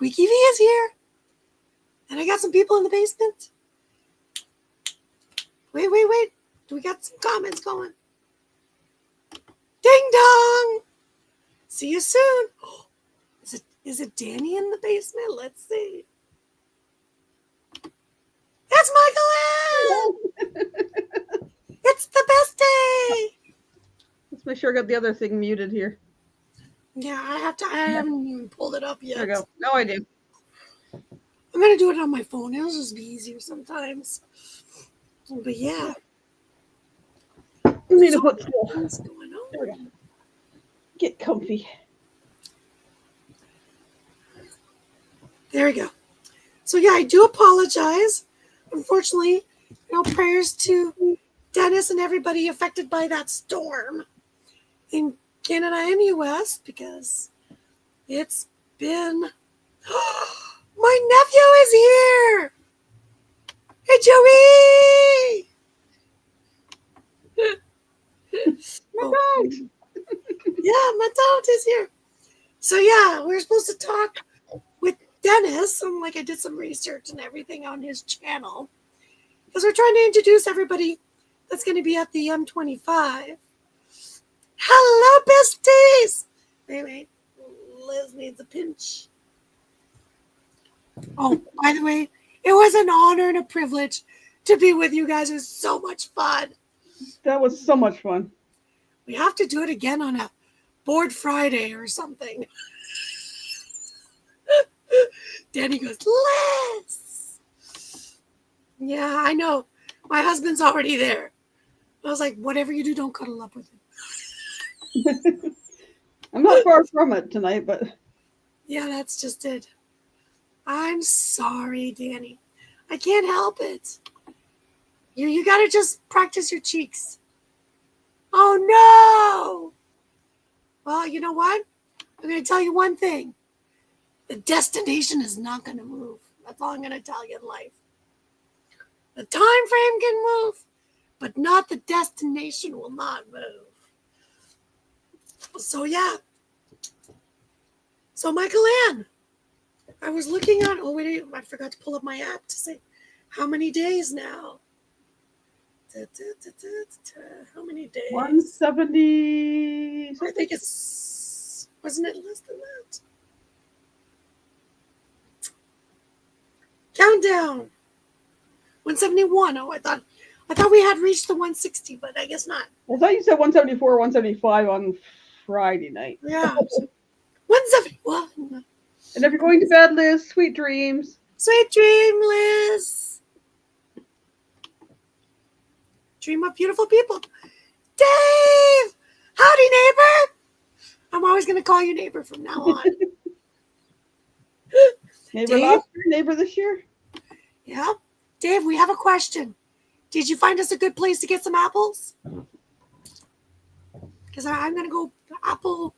Squeaky V is here. And I got some people in the basement. Wait. Do we got some comments going? Ding dong. See you soon. Is it Danny in the basement? Let's see. It's Michael Ann! It's the best day! Let's make sure I got the other thing muted here. Yeah, I haven't even pulled it up yet. There we go. No idea. I'm going to do it on my phone. It'll just be easier sometimes. But yeah. You need to put still. What's going on? There we go. Get comfy. There we go. So yeah, I do apologize. Unfortunately, prayers to Dennis and everybody affected by that storm in Canada and US, because it's been... My nephew is here! Hey, Joey! My dog! Yeah, my dog is here. So yeah, we were supposed to talk with Dennis, and I did some research and everything on his channel, because we're trying to introduce everybody that's going to be at the M25. Hello, besties! Wait. Liz needs a pinch. Oh, by the way, it was an honor and a privilege to be with you guys. It was so much fun. That was so much fun. We have to do it again on a Board Friday or something. Danny goes, Liz! Yeah, I know. My husband's already there. I was like, whatever you do, don't cuddle up with him. I'm not far from it tonight, but... Yeah, that's just it. I'm sorry, Danny. I can't help it. You got to just practice your cheeks. Oh, no! Well, you know what? I'm going to tell you one thing. The destination is not going to move. That's all I'm going to tell you in life. The time frame can move, but not the destination will not move. So, yeah. So, Michael Ann, I was looking at... Oh, wait, I forgot to pull up my app to say how many days now. How many days? 170. I think it's... Wasn't it less than that? Countdown. 171. Oh, I thought we had reached the 160, but I guess not. I thought you said 174 or 175 on Friday night. Yeah. 171. And if you're going to bed, Liz, sweet dreams. Sweet dream, Liz. Dream of beautiful people. Dave! Howdy, neighbor! I'm always going to call you neighbor from now on. Neighbor Dave? last year, neighbor this year? Yeah. Dave, we have a question. Did you find us a good place to get some apples? Because I'm going to go apple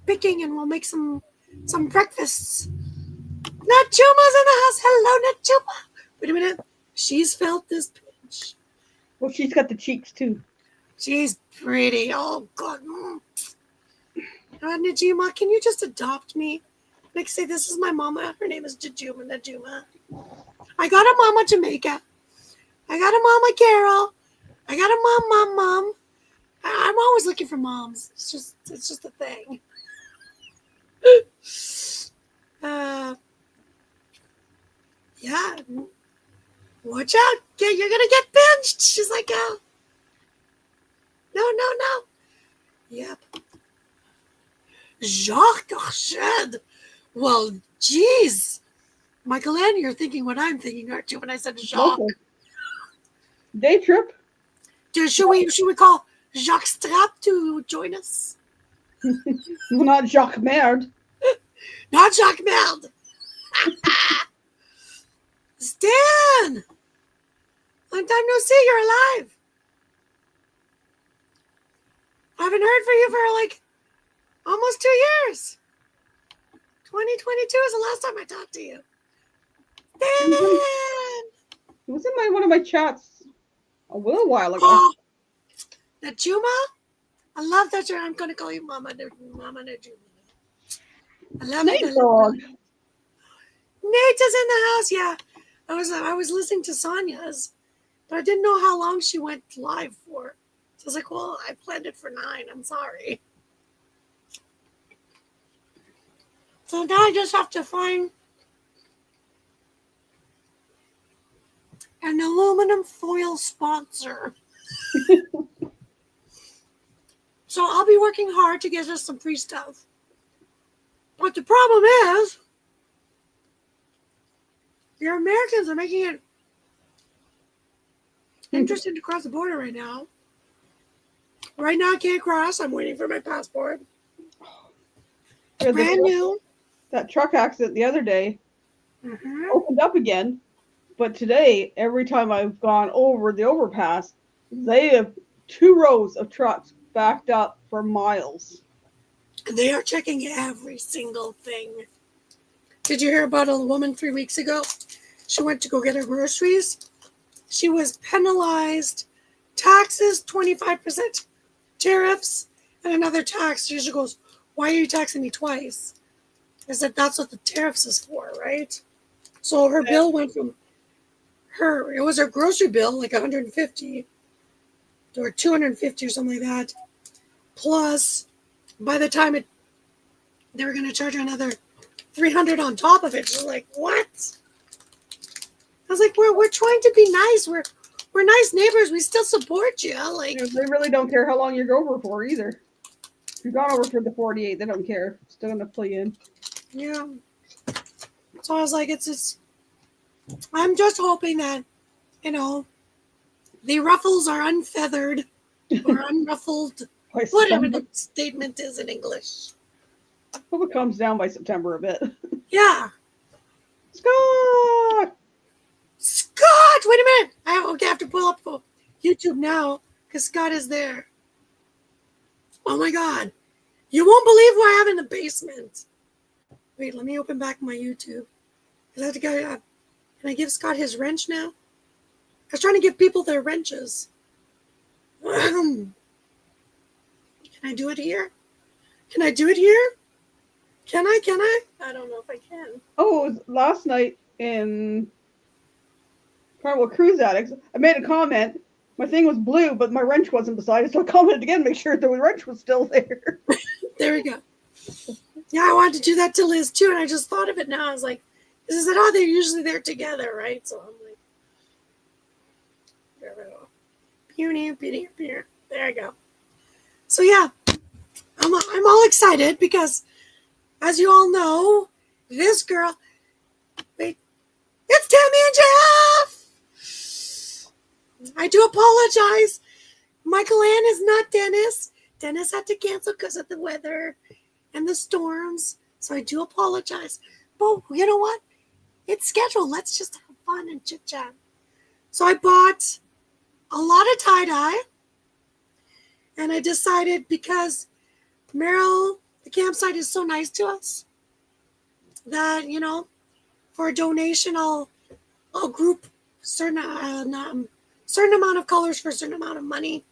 picking and we'll make some breakfasts. Nachuma's in the house. Hello, Nachuma. Wait a minute. She's felt this pinch. Well, she's got the cheeks, too. She's pretty. Oh, God. Najima, can you just adopt me? Say, this is my mama. Her name is Najuma. I got a mama Jamaica. I got a mama Carol. I got a mom. I'm always looking for moms. It's just a thing. Yeah. Watch out. You're going to get pinched. She's like, oh. No. Yep. Jacques Arched. Well, geez. Michael Ann, you're thinking what I'm thinking, aren't you, when I said Jacques? Okay. Day trip. Should we call Jacques Strap to join us? Not Jacques Merde. Not Jacques Merde. Stan! Long time no see, you're alive. I haven't heard from you for almost 2 years. 2022 is the last time I talked to you. Stan! It was in one of my chats a little while ago. Oh, Najuma? I love that I'm going to call you Mama Najuma. I love Snake it. dog. Nate is in the house. Yeah, I was listening to Sonia's, but I didn't know how long she went live for. So I was like, well, I planned it for 9. I'm sorry. So now I just have to find an aluminum foil sponsor. So I'll be working hard to get us some free stuff. But the problem is, your Americans are making it interesting to cross the border right now. Right now I can't cross. I'm waiting for my passport. Brand new. That truck accident the other day Mm-hmm. opened up again. But today, every time I've gone over the overpass, they have 2 rows of trucks backed up for miles. And they are checking every single thing. Did you hear about a woman 3 weeks ago? She went to go get her groceries. She was penalized, taxes, 25% tariffs, and another tax. She goes, why are you taxing me twice? I said, that's what the tariffs is for, right? So her bill went from it was her grocery bill, like 150 or 250 or something like that. Plus, by the time they were going to charge her another 300 on top of it. She's like, what? I was like, we're trying to be nice. We're nice neighbors. We still support you. Like, they really don't care how long you go over for either. If you've gone over for the 48, they don't care. Still gonna pull you in. Yeah. So I was like, I'm just hoping that, the ruffles are unfeathered or unruffled, whatever the statement is in English. I hope it calms down by September a bit. Yeah. Scott! Wait a minute. I have to pull up YouTube now because Scott is there. Oh my God. You won't believe what I have in the basement. Wait, let me open back my YouTube. Is that the guy? Can I give Scott his wrench now? I was trying to give people their wrenches. Can I do it here? Can I do it here? Can I? I don't know if I can. Oh, it was last night in Carnival Cruise Addicts. I made a comment. My thing was blue, but my wrench wasn't beside it, so I commented again to make sure the wrench was still there. There we go. Yeah, I wanted to do that to Liz too, and I just thought of it now. I was like, this is they're usually there together, right? So I'm like, there we go. There I go. So yeah, I'm all excited because, as you all know, this girl, wait, it's Tammy and Jeff. I do apologize. Michael Ann is not Dennis. Dennis had to cancel because of the weather and the storms. So I do apologize. But you know what? It's scheduled. Let's just have fun and chit chat. So I bought a lot of tie-dye. And I decided because Merrill, the campsite, is so nice to us that, for a donation, I'll group certain amount of colors for a certain amount of money.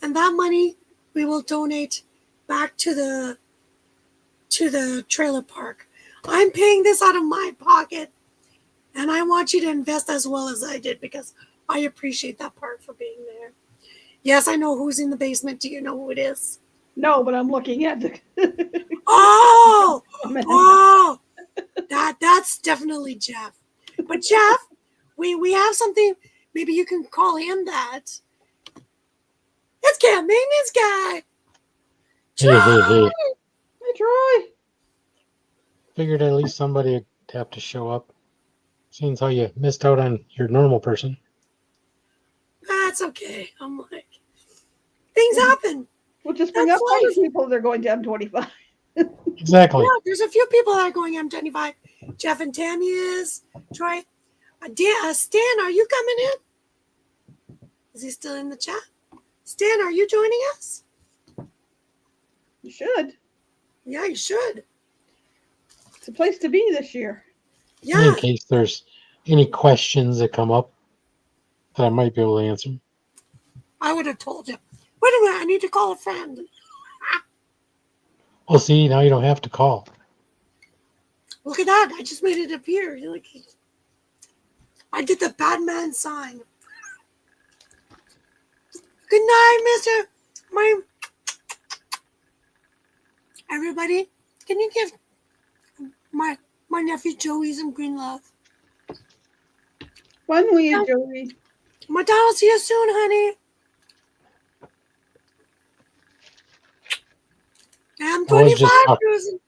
And that money we will donate back to the trailer park. I'm paying this out of my pocket, and I want you to invest as well as I did because I appreciate that part for being there. Yes, I know who's in the basement. Do you know who it is? No, but I'm looking at the. That's definitely Jeff. But Jeff, we have something. Maybe you can call him that. It's Camp Maintenance Guy. Hey. Hey, Troy. Figured at least somebody would have to show up. Seems how you missed out on your normal person. That's okay. I'm like, things happen. We'll just bring up other people that are going to M25. Exactly. Yeah, there's a few people that are going M25. Jeff and Tammy is. Troy. Stan, are you coming in? Is he still in the chat? Stan, are you joining us? You should. Yeah, you should. It's a place to be this year. Yeah. In case there's any questions that come up that I might be able to answer. I would have told you. Wait a minute, I need to call a friend. Well, see, now you don't have to call. Look at that. I just made it appear. Like, I did the Batman sign. Good night, Mr. My everybody. Can you give my nephew Joey some green love? When will you, Yeah. Joey? My dad will see you soon, honey. I'm I was 25, Susan.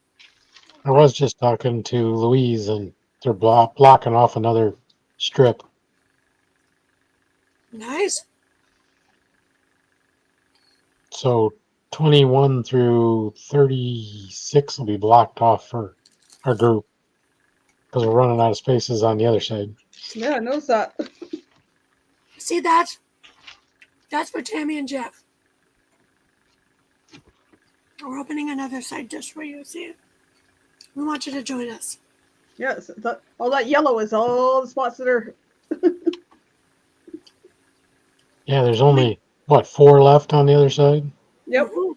I was just talking to Louise, and they're blocking off another strip. Nice. So 21 through 36 will be blocked off for our group because we're running out of spaces on the other side. Yeah, I noticed that. See that? That's for Tammy and Jeff. We're opening another side dish for you. See it? We want you to join us. Yes, all that yellow is all the spots that are. Yeah, there's only, what, 4 left on the other side? Yep. Mhm.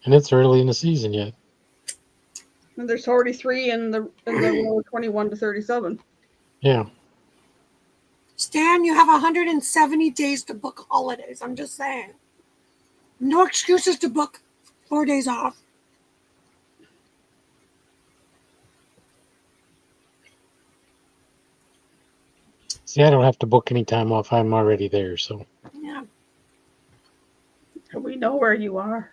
And it's early in the season yet. And there's already 3 in the row 21 to 37. Yeah. Stan, you have 170 days to book holidays. I'm just saying. No excuses to book 4 days off. See, I don't have to book any time off. I'm already there, so. Yeah. We know where you are.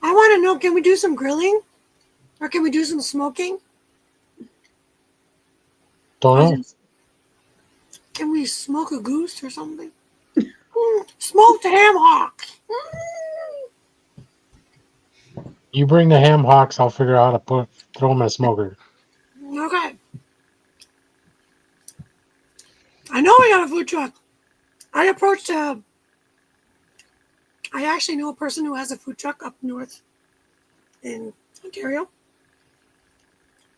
I want to know, can we do some grilling? Or can we do some smoking? Don't know. Can we smoke a goose or something? Smoked ham hock. You bring the ham hocks, I'll figure out how to throw them in a smoker. Okay. I know we got a food truck. I actually know a person who has a food truck up north in Ontario.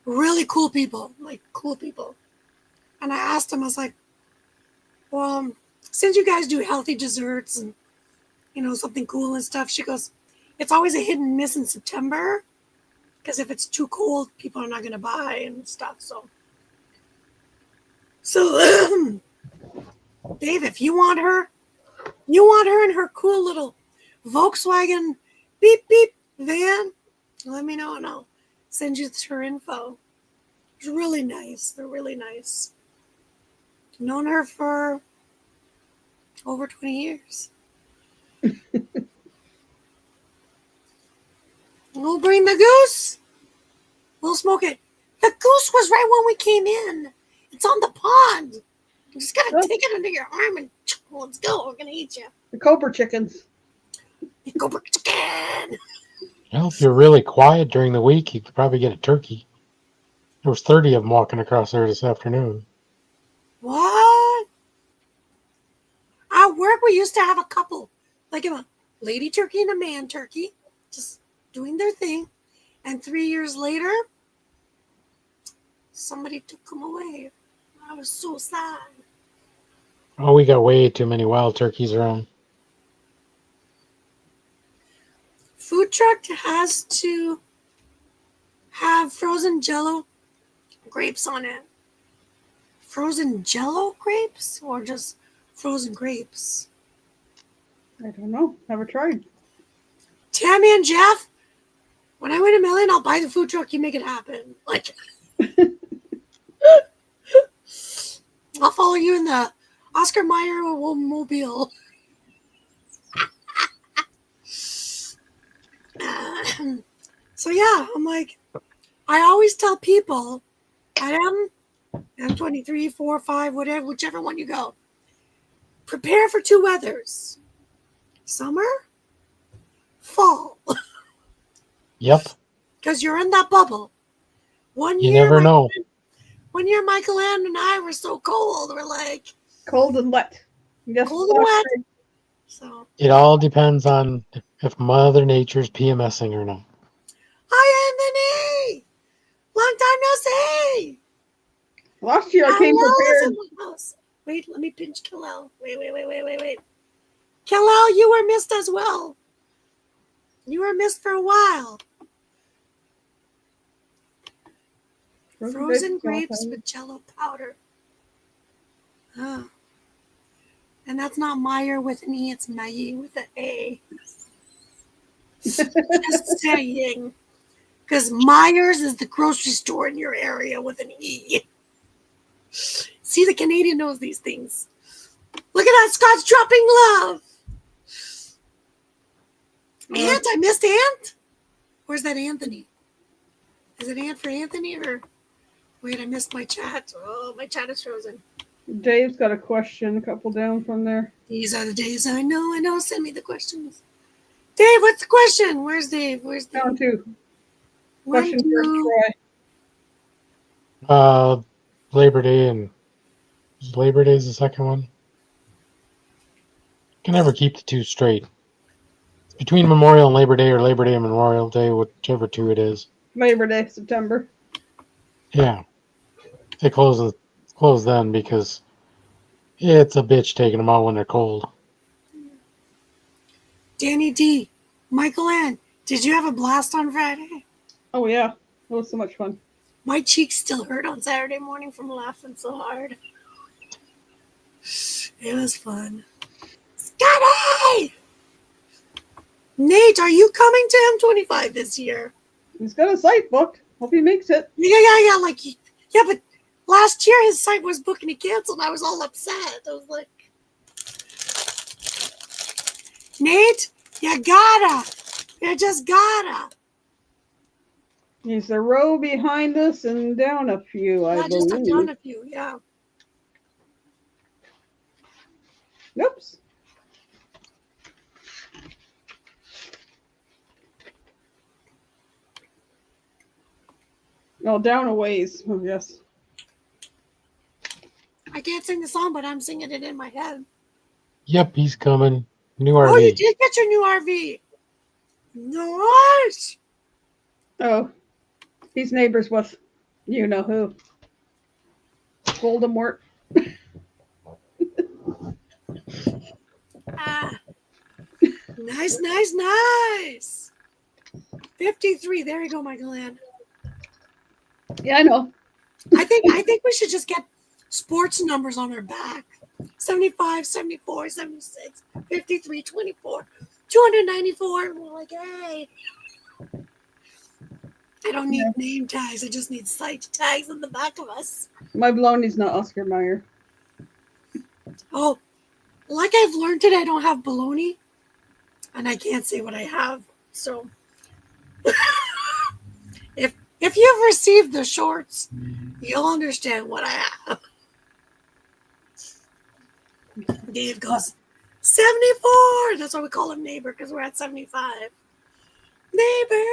Really cool people, like cool people. And I asked him, I was like, well, since you guys do healthy desserts and, something cool and stuff, she goes, it's always a hit and miss in September because if it's too cold, people are not going to buy and stuff. So, Dave, if you want her in her cool little Volkswagen beep beep van, let me know and I'll send you her info. It's really nice. They're really nice. Known her for over 20 years. We'll bring the goose. We'll smoke it. The goose was right when we came in. It's on the pond. You just gotta take it under your arm and let's go. We're gonna eat you. The Cobra chickens. Go for chicken. Well, if you're really quiet during the week, you could probably get a turkey. There was 30 of them walking across there this afternoon. What? At work, we used to have a couple, like a lady turkey and a man turkey, just doing their thing. And 3 years later, somebody took them away. I was so sad. Oh, we got way too many wild turkeys around. Food truck has to have frozen Jello grapes on it. Frozen Jello grapes or just frozen grapes? I don't know. Never tried. Tammy and Jeff, when I win $1 million, I'll buy the food truck. You make it happen. Like, I'll follow you in the Oscar Mayer mobile. So yeah, I'm like, I always tell people at M23, 4, 5, whatever, whichever one you go, prepare for 2 weathers. Summer, fall. Yep. Because you're in that bubble. You never know. One year, Michael Ann and I were so cold. We're like, Cold and wet. Yes, cold and wet. So, It all depends on if Mother Nature's PMSing or not. hi, Anthony. Long time no see. Last year I came prepared. Wait, let me pinch Kal-El. Wait. Kal-El, you were missed as well. You were missed for a while. Frozen Jello grapes powder. with Jello powder. Oh. And that's not Meyer with an E, it's Maggie with an A. Just saying. Because Myers is the grocery store in your area with an E. See, the Canadian knows these things. Look at that, Scott's dropping love. Ant, I missed Ant. Where's that Anthony? Is it Ant for Anthony or... Wait, I missed my chat. Oh, my chat is frozen. Dave's got a question, a couple down from there. These are the days I know. Send me the questions. Dave, what's the question? Where's Dave? Down two. One, Question for two. Troy. Labor Day and Labor Day is the second one. Can never keep the two straight. It's between Memorial and Labor Day or Labor Day and Memorial Day, whichever two it is. Labor Day, September. Yeah. They close then because it's a bitch taking them out when they're cold. Danny D. Michael Ann, did you have a blast on Friday? Oh yeah, that was so much fun. My cheeks still hurt on Saturday morning from laughing so hard. It was fun. Scotty! Nate, are you coming to M25 this year? He's got a site booked. Hope he makes it. Yeah, but last year his site was booked and he canceled. I was all upset. I was like, Nate, you just gotta. He's the row behind us and down a few, I Yeah, just believe. down a few, yeah. Oops. No, down a ways, I guess. I can't sing the song, but I'm singing it in my head. Yep, he's coming. New RV. Oh, you did get your new RV. Nice. Oh, he's neighbors with you know who. Voldemort. Nice. 53. There you go, Michael Ann. Yeah, I know. I think we should just get sports numbers on our back. 75, 74, 76, 53, 24, 294. And we're like, hey. I don't need name tags. I just need site tags on the back of us. My baloney's not Oscar Mayer. Oh, like I've learned today, I don't have baloney. And I can't say what I have. So if you've received the shorts, you'll understand what I have. Dave goes, 74. That's why we call him neighbor, because we're at 75. Neighbor.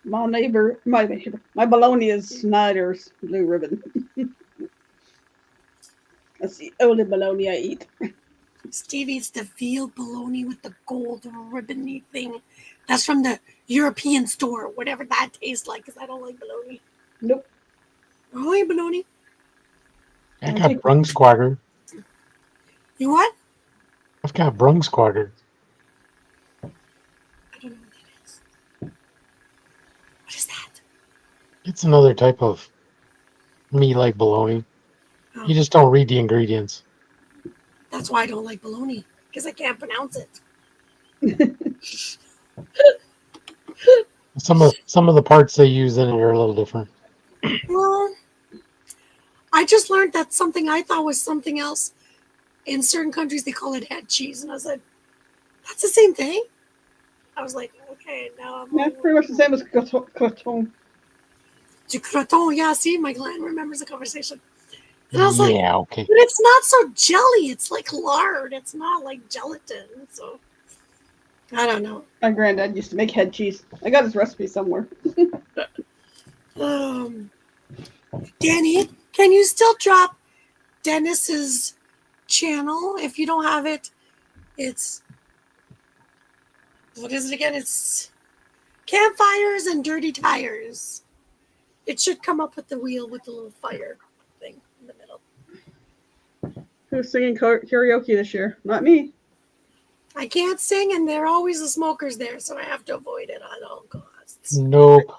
My baloney is Snyder's Blue Ribbon. That's the only baloney I eat. Steve eats the veal bologna with the gold ribbony thing. That's from the European store, whatever that tastes like, because I don't like bologna. Nope. I don't like bologna. I got Brungsquagger. You what? I've got Brungsquagger. I don't know what that is. What is that? It's another type of meat like bologna. Oh, You just don't read the ingredients. that's why I don't like bologna, because I can't pronounce it. Some of the parts they use in it are a little different. Well, I just learned that something I thought was something else. In certain countries, they call it head cheese. And I was like, that's the same thing? I was like, okay, now I'm... Yeah, pretty much the same as croton. Du croton, yeah, see, my gland remembers the conversation. And I was like, Yeah, okay. but it's not so jelly. It's like lard. It's not like gelatin. So, I don't know. My granddad used to make head cheese. I got his recipe somewhere. Danny, can you still drop Dennis's channel? If you don't have it, it's... What is it again? It's Campfires and Dirty Tires. It should come up with the wheel with the little fire thing in the middle. Who's singing karaoke this year? Not me. I can't sing, and there are always the smokers there, so I have to avoid it at all costs. Nope.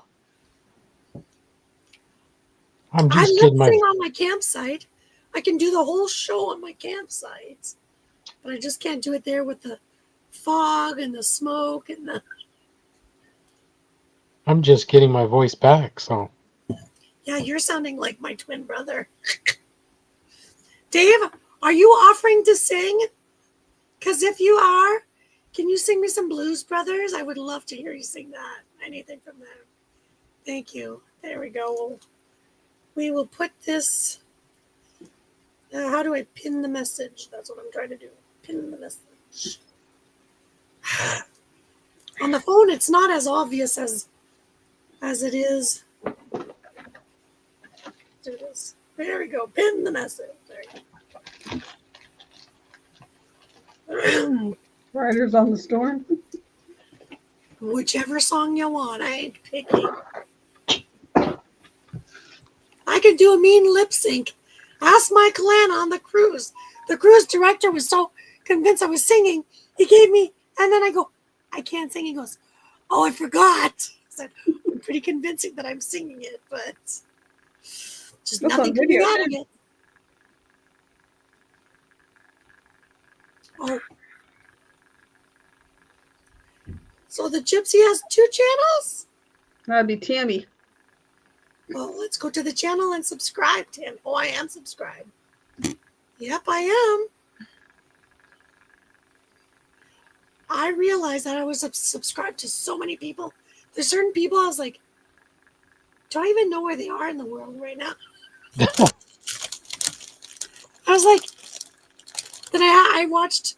I'm I just lip getting my. sing on my campsite. I can do the whole show on my campsite, but I just can't do it there with the fog and the smoke and the. I'm just getting my voice back. So Yeah, you're sounding like my twin brother. Dave, are you offering to sing? Because if you are, can you sing me some Blues Brothers? I would love to hear you sing that. Anything from that. Thank you. There we go. We will put this. How do I pin the message? That's what I'm trying to do. Pin the message. On the phone, it's not as obvious as it is. Do this. There we go. Pin the message. There you go. Riders on the Storm. Whichever song you want, I ain't picking. I could do a mean lip sync. Ask Michael Ann on the cruise. The cruise director was so convinced I was singing, he gave me, and then I go, I can't sing. He goes, oh, I forgot. I said, I'm pretty convincing that I'm singing it, but just That's nothing on coming video, out of it. Oh. So the Gypsy has 2 channels? That'd be Tammy. Well, let's go to the channel and subscribe, Tim. Oh, I am subscribed. Yep, I am. I realized that I was subscribed to so many people. There's certain people I was like, do I even know where they are in the world right now? I was like, then I watched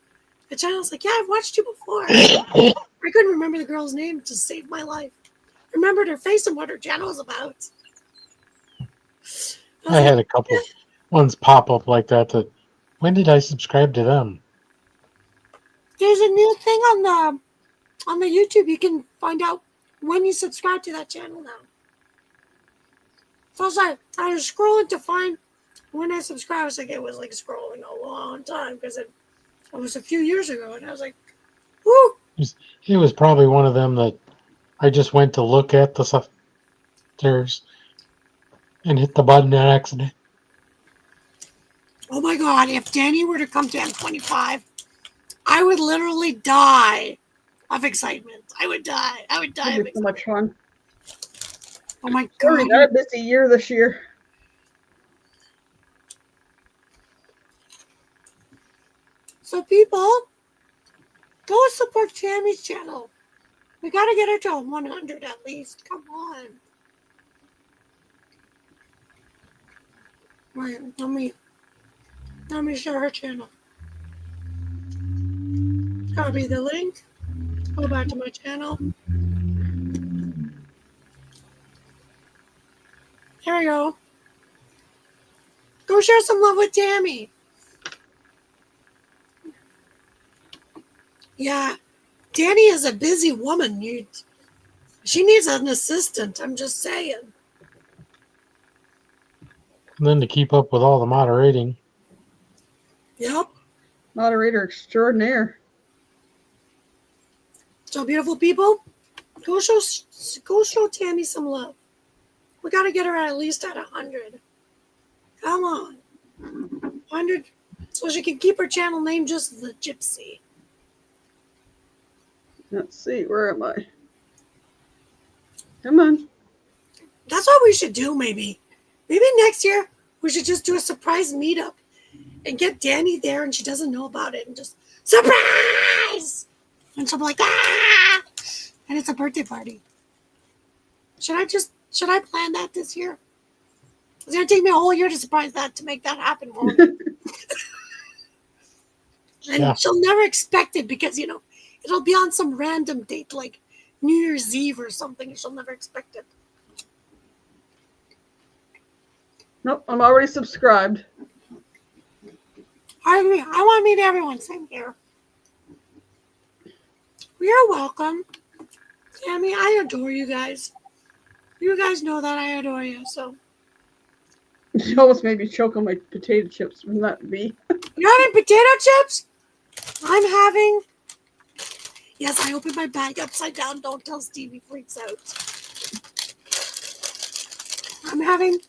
the channel. I was like, yeah, I've watched you before. I couldn't remember the girl's name to save my life. Remembered her face and what her channel was about. I had a couple ones pop up like that. When did I subscribe to them? There's a new thing on the YouTube. You can find out when you subscribe to that channel now. So I was scrolling to find when I subscribed. I was like, it was like scrolling a long time because it was a few years ago, and I was like, whoo. It was probably one of them that I just went to look at the stuff there's and hit the button on accident. Oh my God, if Danny were to come to M25, I would literally die of excitement. I would die. I would die of That'd be so excitement. much fun. Oh my We already God. got a busy year this year. So people, go support Tammy's channel. We got to get her to 100 at least. Come on. Wait, let me share her channel. Copy the link. Go back to my channel. There we go. Go share some love with Tammy. Yeah, Danny is a busy woman. She needs an assistant. I'm just saying. And then to keep up with all the moderating. Yep. Moderator extraordinaire. So beautiful people, go show Tammy some love. We got to get her at least at 100. Come on, 100, so she can keep her channel name just the Gypsy. Let's see, where am I? Come on. That's what we should do. Maybe next year we should just do a surprise meetup and get Danny there, and she doesn't know about it, and just surprise, and she'll be like, ah, and it's a birthday party. Should I plan that this year? It's gonna take me a whole year to make that happen for her. And Yeah. she'll never expect it because, it'll be on some random date like New Year's Eve or something. She'll never expect it. Nope, I'm already subscribed. I agree. I want to meet everyone. Same here. You're welcome. Tammy, I adore you guys. You guys know that I adore you, so. You almost made me choke on my potato chips. Wouldn't that be? You're having potato chips? I'm having. Yes, I opened my bag upside down. Don't tell Steve, he freaks out. I'm having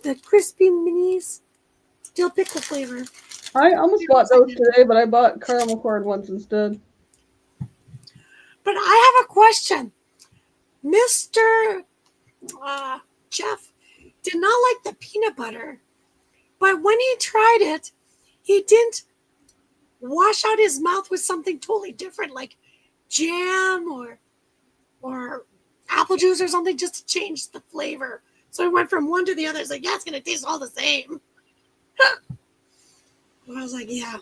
the crispy minis, dill pickle flavor. I almost bought those today, but I bought caramel corn ones instead. But I have a question. Mr. Jeff did not like the peanut butter, but when he tried it, he didn't wash out his mouth with something totally different, like jam or apple juice or something, just to change the flavor. So I went from one to the other. It's like, yeah, it's gonna taste all the same. I was like, yeah.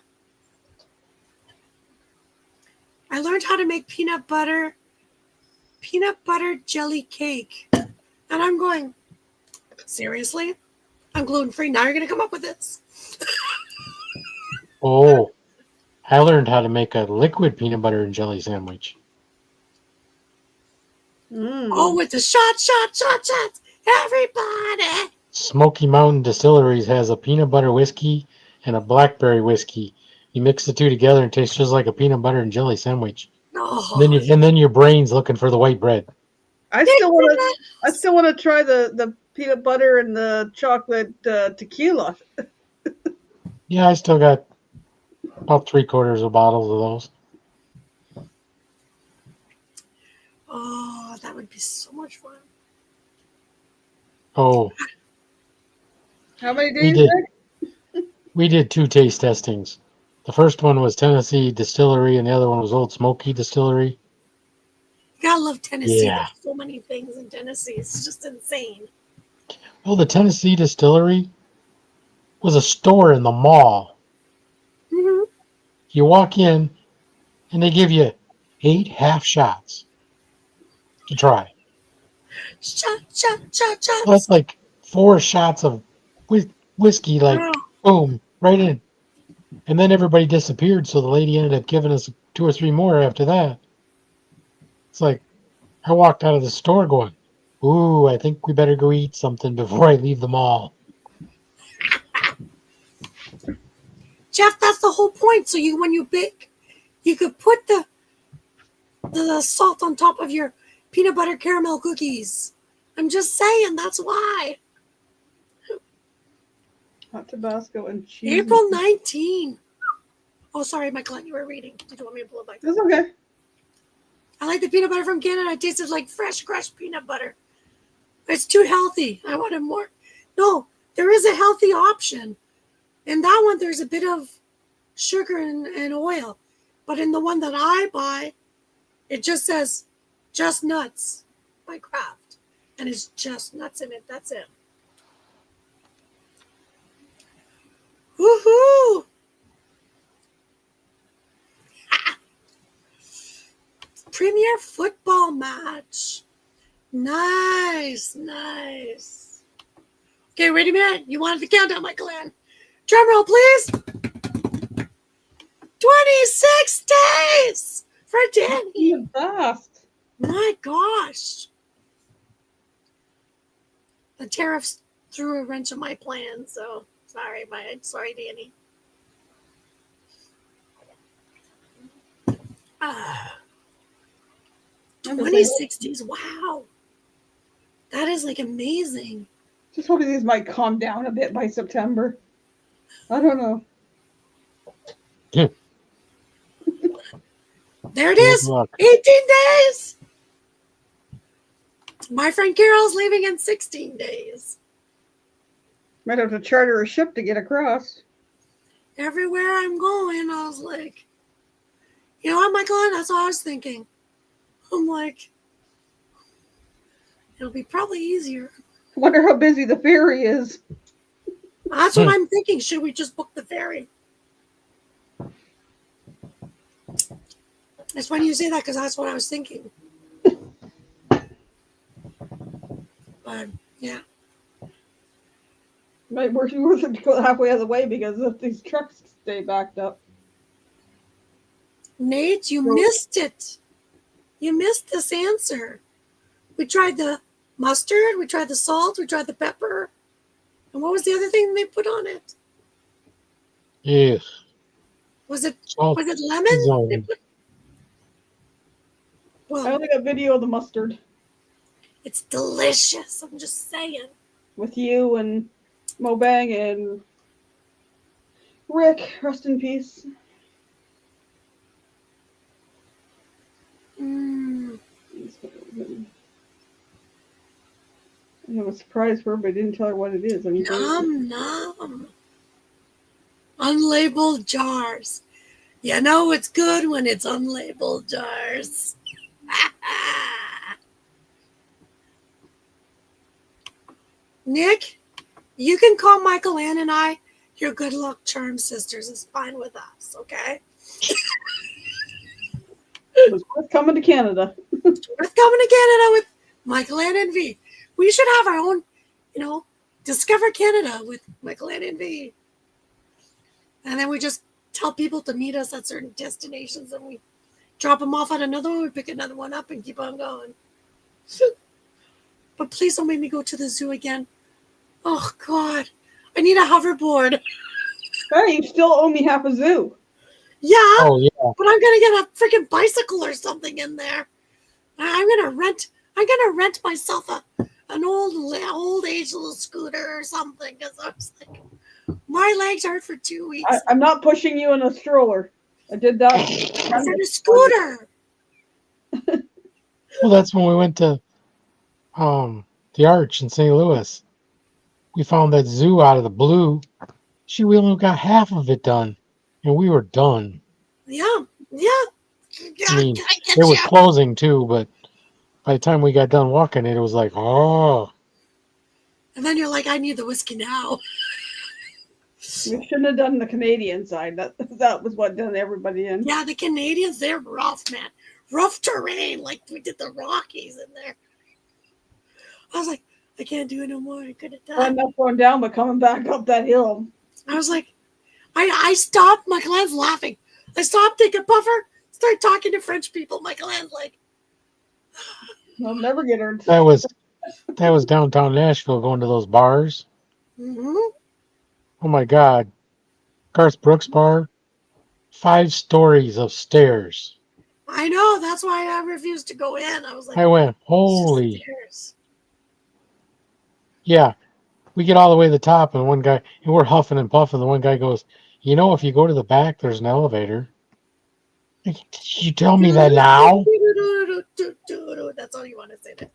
I learned how to make peanut butter jelly cake. And I'm going, seriously? I'm gluten-free. Now you're going to come up with this? Oh, I learned how to make a liquid peanut butter and jelly sandwich. Oh, with the shots. Everybody. Smoky Mountain Distilleries has a peanut butter whiskey and a blackberry whiskey. You mix the two together and it tastes just like a peanut butter and jelly sandwich. Oh, And then your brain's looking for the white bread. I still want to try the peanut butter and the chocolate tequila. Yeah, I still got about 3/4 of bottles of those. Oh, that would be so much fun. Oh, How many we days? did. We did 2 taste testings. The first one was Tennessee Distillery, and the other one was Old Smoky Distillery. You gotta love Tennessee. Yeah. There's so many things in Tennessee. It's just insane. Well, the Tennessee Distillery was a store in the mall. Mm-hmm. You walk in, and they give you 8 half shots to try. Shot. So that's like 4 shots of whiskey, like boom, right in. And then everybody disappeared, so the lady ended up giving us 2 or 3 more after that. It's like, I walked out of the store going, ooh, I think we better go eat something before I leave the mall. Jeff, that's the whole point. So when you bake, you could put the salt on top of your peanut butter caramel cookies. I'm just saying, that's why. Hot Tabasco and cheese. April 19. Oh, sorry, Michael, you were reading. Did you want me to pull it back? That's okay. I like the peanut butter from Canada. It tasted like fresh, crushed peanut butter. It's too healthy. I wanted more. No, there is a healthy option. In that one, there's a bit of sugar and oil. But in the one that I buy, it just says Just Nuts by Kraft. And it's just nuts in it. That's it. Woohoo! Premier football match. Nice. Okay, wait a minute. You wanted the countdown, my clan. Drum roll, please. 26 days for Danny. Even fast. My gosh. The tariffs threw a wrench in my plan, so sorry, Danny. 26 days. Wow. That is like amazing. Just hoping these might calm down a bit by September. I don't know. There it is. 18 days. My friend Carol's leaving in 16 days. Might have to charter a ship to get across. Everywhere I'm going, I was like, you know what, Michael? That's what I was thinking. I'm like, it'll be probably easier. I wonder how busy the ferry is. That's what I'm thinking. Should we just book the ferry? It's funny you say that because that's what I was thinking. But yeah. Might be worth it to go halfway out of the way because if these trucks stay backed up. Nate, you missed it. You missed this answer. We tried the mustard, we tried the salt, we tried the pepper. And what was the other thing they put on it? Yes. Was it Salt lemon? zone. I only got video of the mustard it's delicious. I'm just saying. with you and Mobang and Rick, rest in peace. Mm, I have a surprise for her, but I didn't tell her what it is. nom nom. Unlabeled jars. You know it's good when it's unlabeled jars. Nick, you can call Michael Ann and I your good luck charm sisters. It's fine with us, okay? It was worth coming to Canada. We're coming to Canada with Michael Ann and V. We should have our own, Discover Canada with Michael Ann and V. And then we just tell people to meet us at certain destinations and we drop them off at another one, we pick another one up and keep on going. But please don't make me go to the zoo again. Oh, God. I need a hoverboard. Hey, you still owe me half a zoo. Yeah, Oh yeah. but I'm going to get a freaking bicycle or something in there. I'm going to rent myself an old age little scooter or something because I was like, my legs hurt for 2 weeks. I'm not pushing you in a stroller. I did that. I said a scooter. Well, that's when we went to the Arch in St. Louis. We found that zoo out of the blue. We only got half of it done, and we were done. Yeah. I mean, it was closing too, but by the time we got done walking it, it was like, oh. And then you're like, I need the whiskey now. We shouldn't have done the Canadian side. That was what done everybody in. Yeah, the Canadians, they're rough, man. Rough terrain, like we did the Rockies in there. I was like, I can't do it no more. I could have I'm done. not going down, but coming back up that hill. I was like, I stopped. Michael Ann's laughing. I stopped, take a puffer, start talking to French people. Michael Ann's like, I'll never get her. That was downtown Nashville going to those bars. mm-hmm. Oh my God. Garth Brooks bar, 5 stories of stairs. I know. That's why I refused to go in. I was like, I went, "It's just holy. stairs." Yeah. We get all the way to the top, and we're huffing and puffing. The one guy goes, if you go to the back, there's an elevator. Did you tell me that now? That's all you want to say there.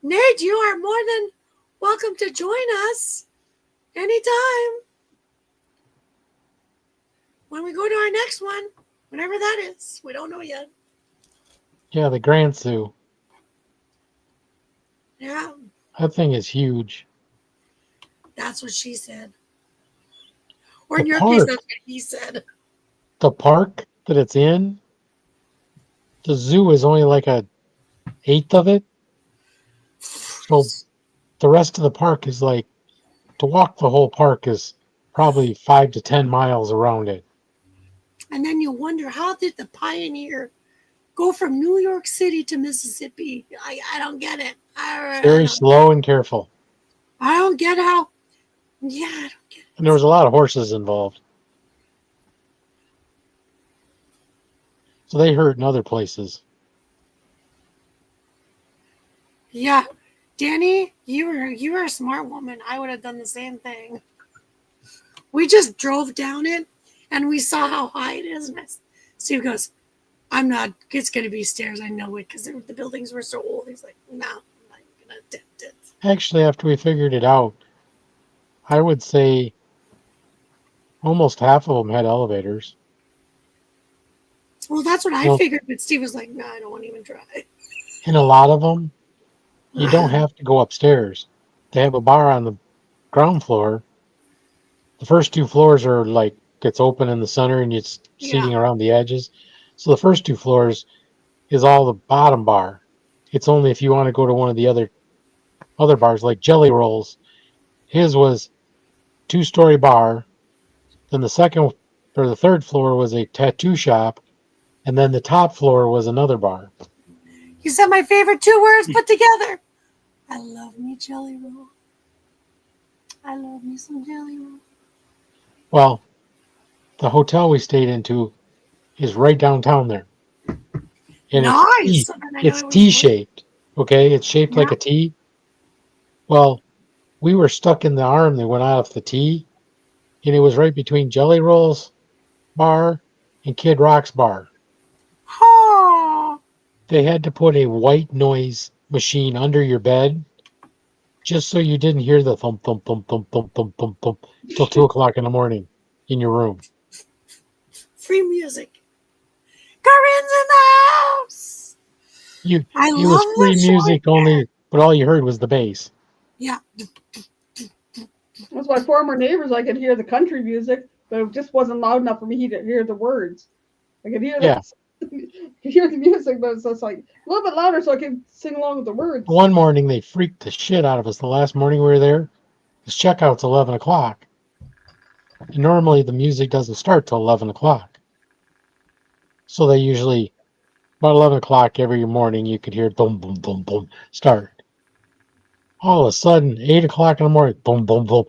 Nate, you are more than welcome to join us anytime. When we go to our next one, whenever that is, we don't know yet. Yeah, the Grand Zoo. Yeah, That thing is huge. that's what she said. Or in The your park. case, that's what he said. The park that it's in, the zoo is only like a eighth of it. So the rest of the park is like, to walk the whole park is probably 5 to 10 miles around it. And then you wonder, how did the Pioneer go from New York City to Mississippi? I don't get it. Very slow and careful. I don't get how. Yeah, I don't get it. And there was a lot of horses involved. So they hurt in other places. Yeah, Danny, you were a smart woman. I would have done the same thing. We just drove down it, and we saw how high it is. And Steve goes, it's going to be stairs. I know it, because the buildings were so old. He's like, no, I'm not going to attempt it. Actually, after we figured it out, I would say almost half of them had elevators. Well, that's what I Well- figured, but Steve was like, no, I don't want to even try. And a lot of them, you don't have to go upstairs. They have a bar on the ground floor. The first 2 floors are like, it's open in the center and it's seating around the edges. So the first 2 floors is all the bottom bar. It's only if you want to go to one of the other bars, like Jelly Rolls. His was 2-story bar. Then the second or the third floor was a tattoo shop. And then the top floor was another bar. You said my favorite 2 words put together. I love me jelly roll. I love me some jelly roll. Well, the hotel we stayed into is right downtown there. And Nice. it's T-shaped. Okay, it's shaped like a T. Well, we were stuck in the arm that went off the T, and it was right between Jelly Roll's bar and Kid Rock's bar. Oh, They had to put a white noise machine under your bed just so you didn't hear the thump, thump, thump, thump, thump, thump, thump, thump till 2 o'clock in the morning in your room. free music. Corinne's in the house. I It love was free the music short hair. only, but all you heard was the bass. Yeah. With my former neighbors, I could hear the country music, but it just wasn't loud enough for me to hear the words. I could hear Yeah. hear the music, but it's just like a little bit louder so I could sing along with the words. One morning, they freaked the shit out of us. The last morning we were there, because checkout's 11 o'clock. And normally the music doesn't start till 11 o'clock. So they usually, about 11 o'clock every morning, you could hear boom, boom, boom, boom, start. All of a sudden, 8 o'clock in the morning, boom, boom, boom.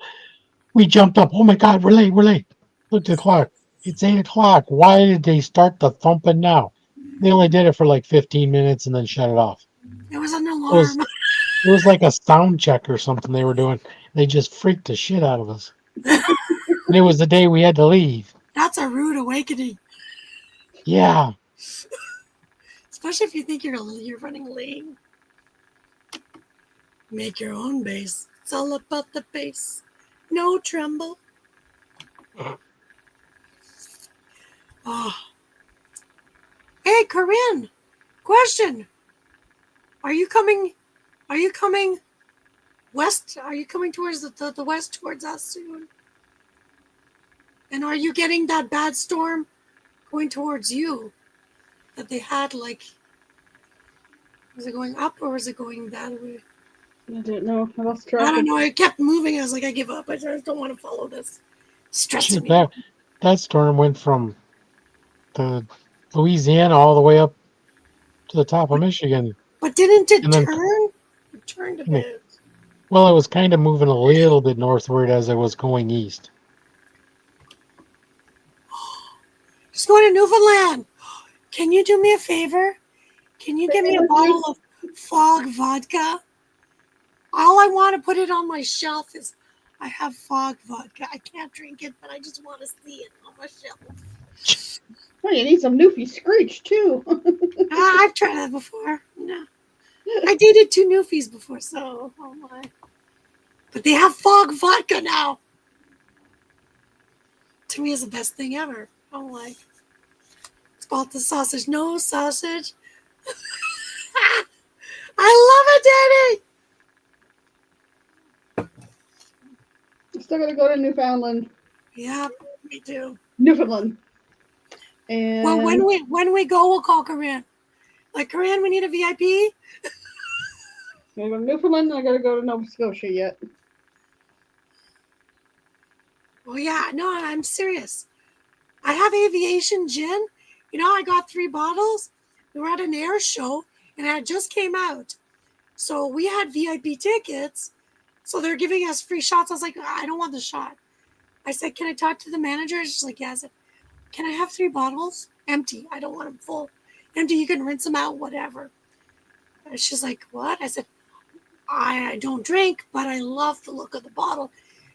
We jumped up. Oh my God, we're late, we're late. Looked at the clock. It's 8 o'clock. Why did they start the thumping now? They only did it for like 15 minutes and then shut it off. It was an It was, alarm. it was like a sound check or something they were doing. They just freaked the shit out of us. And it was the day we had to leave. That's a rude awakening, Yeah. especially if you think you're running lean. Make your own bass. It's all about the bass. No tremble. Oh. Hey, Corinne. Question. Are you coming west? Are you coming towards the west towards us soon? And are you getting that bad storm going towards you that they had, like, was it going up or was it going that way? I don't know. I lost track. I don't know. It kept moving. I was like, I give up. I just don't want to follow this. Stressing Shit, me. that storm went from the Louisiana all the way up to the top of Michigan. But didn't it And then- turn? It turned a bit. Well, it was kind of moving a little bit northward as it was going east. Just going to Newfoundland. Can you do me a favor? Can you give me a bottle of Fog vodka? All I want to put it on my shelf is I have Fog vodka. I can't drink it, but I just want to see it on my shelf. Oh, you need some Newfie Screech too. I've tried that before. No. I dated 2 Newfies before, so oh my. But they have Fog vodka now. To me, it's the best thing ever. I'm like, it's about the sausage. No sausage. I love it, Danny. I'm still gonna go to Newfoundland. Yeah, me too. Newfoundland. And Well, when we go, we'll call Corinne. Like, Corinne, we need a VIP. I go to Newfoundland and I gotta go to Nova Scotia yet. Oh yeah, no, I'm serious. I have aviation gin. You know, I got 3 bottles. We were at an air show and it just came out. So we had VIP tickets. So they're giving us free shots. I was like, I don't want the shot. I said, can I talk to the manager? She's like, yeah. I said, can I have 3 bottles? Empty. I don't want them full. Empty, you can rinse them out, whatever. And she's like, what? I said, I don't drink, but I love the look of the bottle.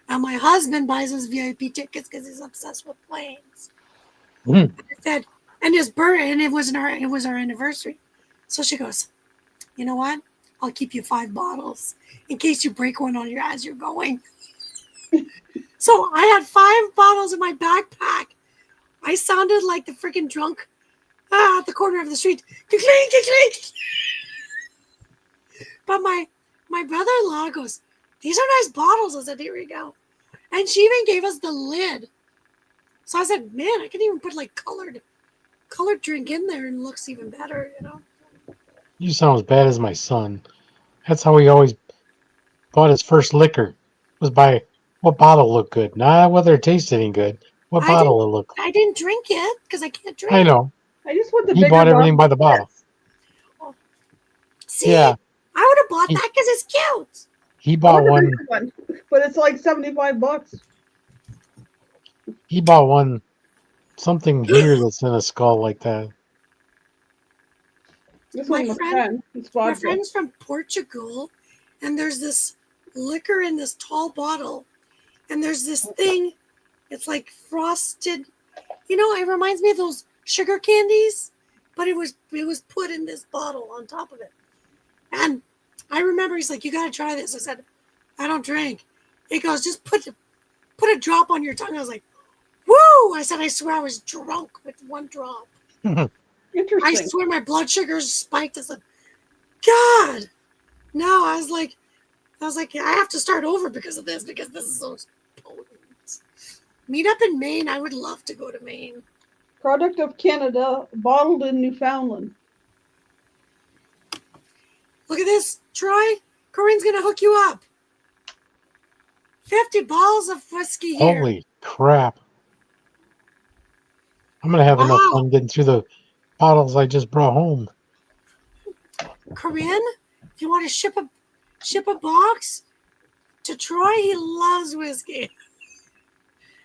And my husband buys us VIP tickets because he's obsessed with planes. Mm. I said, and his birthday, and it was our anniversary. So she goes, you know what? I'll keep you 5 bottles in case you break one on your as you're going. So I had 5 bottles in my backpack. I sounded like the freaking drunk at the corner of the street. Ka-clink, ka-clink. But my brother-in-law goes, these are nice bottles. I said, here we go. And she even gave us the lid. So I said, man, I can even put like colored drink in there and it looks even better, you know. You sound as bad as my son. That's how he always bought his first liquor. Was by what bottle looked good. Not whether it tasted any good. What I bottle it looked. I didn't drink it because I can't drink. I know. I just want the He bigger bought everything by the bottle. See, Yeah. I would have bought that because it's cute. He I bought want the one. bigger one, but it's like $75. He bought one. Something here that's in a skull like that. This My one was friend- 10. It's My vodka. friend's from Portugal, and there's this liquor in this tall bottle, and there's this thing. It's like frosted. It reminds me of those sugar candies, but it was put in this bottle on top of it. And I remember he's like, "You got to try this." I said, "I don't drink." He goes, "Just put a drop on your tongue." I was like, "Woo!" I said, "I swear I was drunk with one drop." I Interesting. swear my blood sugars spiked. I said, "God." No, I was like, I have to start over because of this is so potent. Meet up in Maine. I would love to go to Maine. Product of Canada, bottled in Newfoundland. Look at this, Troy. Corinne's gonna hook you up. 50 bottles of whiskey here. Holy crap. I'm going to have enough fun getting through the bottles I just brought home. Corinne, if you want to ship a box to Troy, he loves whiskey.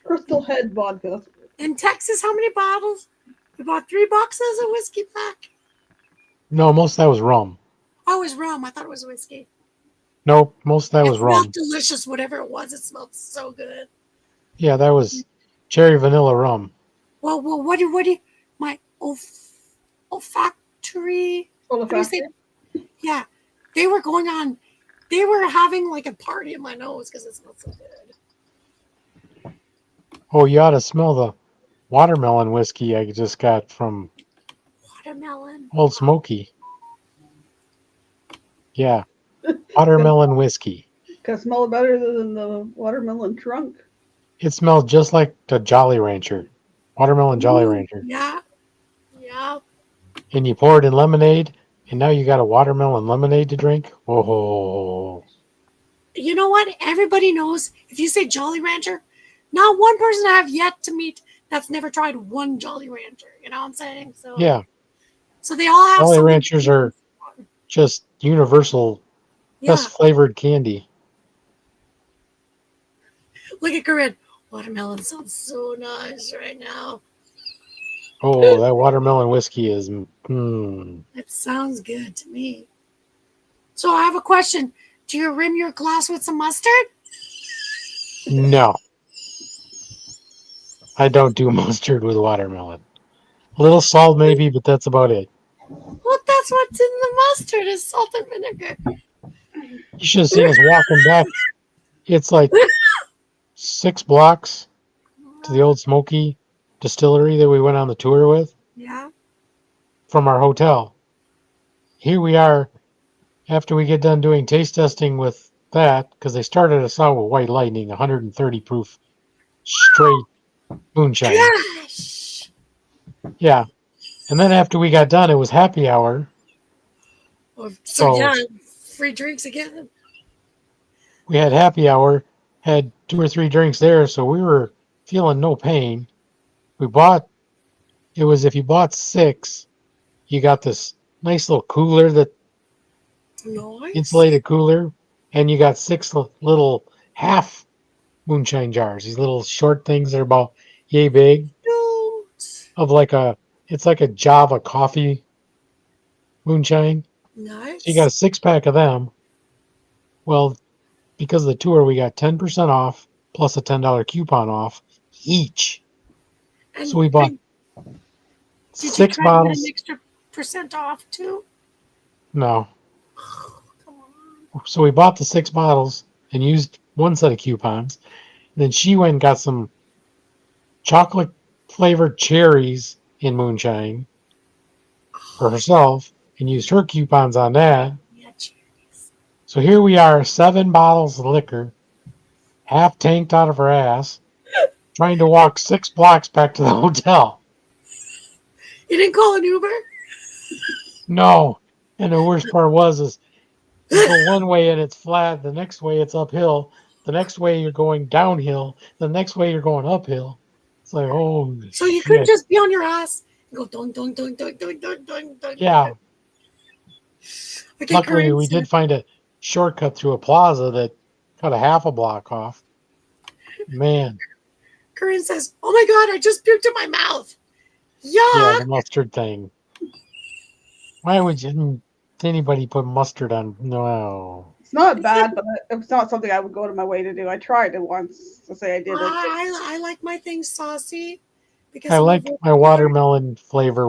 Crystal Head vodka. In Texas, how many bottles? We bought 3 boxes of whiskey back. No, most of that was rum. Oh, it was rum. I thought it was whiskey. Nope, most of that was It rum. smelled delicious, whatever it was. It smelled so good. Yeah, that was cherry vanilla rum. Well, what do you, my olfactory? What do you say? Yeah, they were having like a party in my nose because it smelled so good. Oh, you ought to smell the watermelon whiskey I just got from Watermelon. Old Smoky. Yeah, watermelon whiskey. Can smell better than the watermelon trunk. It smelled just like the Jolly Rancher. Watermelon Jolly Rancher. Yeah. And you pour it in lemonade, and now you got a watermelon lemonade to drink. Whoa. You know what? Everybody knows if you say Jolly Rancher, not one person I have yet to meet that's never tried one Jolly Rancher. You know what I'm saying? So Yeah. So they all have Jolly something. Ranchers are just universal, best flavored candy. Look at Corinne. Watermelon sounds so nice right now. Oh, that watermelon whiskey is. It sounds good to me. So I have a question. Do you rim your glass with some mustard? No. I don't do mustard with watermelon. A little salt maybe, but that's about it. Well, that's what's in the mustard is salt and vinegar. You should have seen us walking back. It's like 6 blocks to the Old Smoky distillery that we went on the tour with. Yeah. From our hotel. Here we are after we get done doing taste testing with that, because they started us out with White Lightning, 130 proof straight moonshine. Gosh. Yeah. And then after we got done, it was happy hour. So yeah, free drinks again. We had happy hour, had 2 or 3 drinks there, so we were feeling no pain. If you bought 6, you got this nice little cooler, insulated cooler, and you got 6 little half moonshine jars. These little short things that are about yay big, it's like a Java coffee moonshine. Nice. So you got a 6-pack of them. Well, because of the tour, we got 10% off plus a $10 coupon off each. And so we bought did 6 you bottles. Get an extra percent off too? No. Come on. So we bought the 6 bottles and used one set of coupons. And then she went and got some chocolate flavored cherries in moonshine for herself and used her coupons on that. Yeah, cherries. So here we are, 7 bottles of liquor, half tanked out of her ass, trying to walk 6 blocks back to the hotel. You didn't call an Uber? No. And the worst part is you go one way and it's flat, the next way it's uphill, the next way you're going downhill, the next way you're going uphill. It's like, oh. So you couldn't just be on your ass and go doing, doing, doing, doing, doing, doing, doing, doing. Yeah. Okay, Luckily, we did find a shortcut through a plaza that cut a half a block off. Man. Corinne says, "Oh my God, I just puked in my mouth." Yuck. Yeah, the mustard thing. Why would anybody put mustard on? No. It's not bad, but it's not something I would go to my way to do. I tried it once to say I did it. I like my things saucy because I I'm a like my watermelon flavor.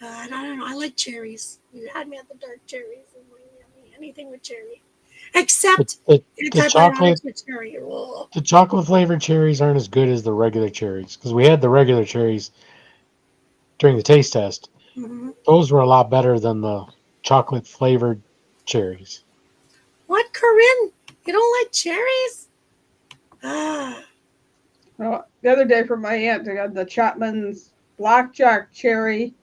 I don't know. I like cherries. You had me at the dark cherries. I'm like, yummy. Anything with cherry, except The antibiotics with cherry. Ugh. the chocolate flavored cherries aren't as good as the regular cherries because we had the regular cherries during the taste test. Mhm. Those were a lot better than the chocolate flavored cherries. What, Corinne? You don't like cherries? Ah, The other day from my aunt, I got the Chapman's blackjack cherry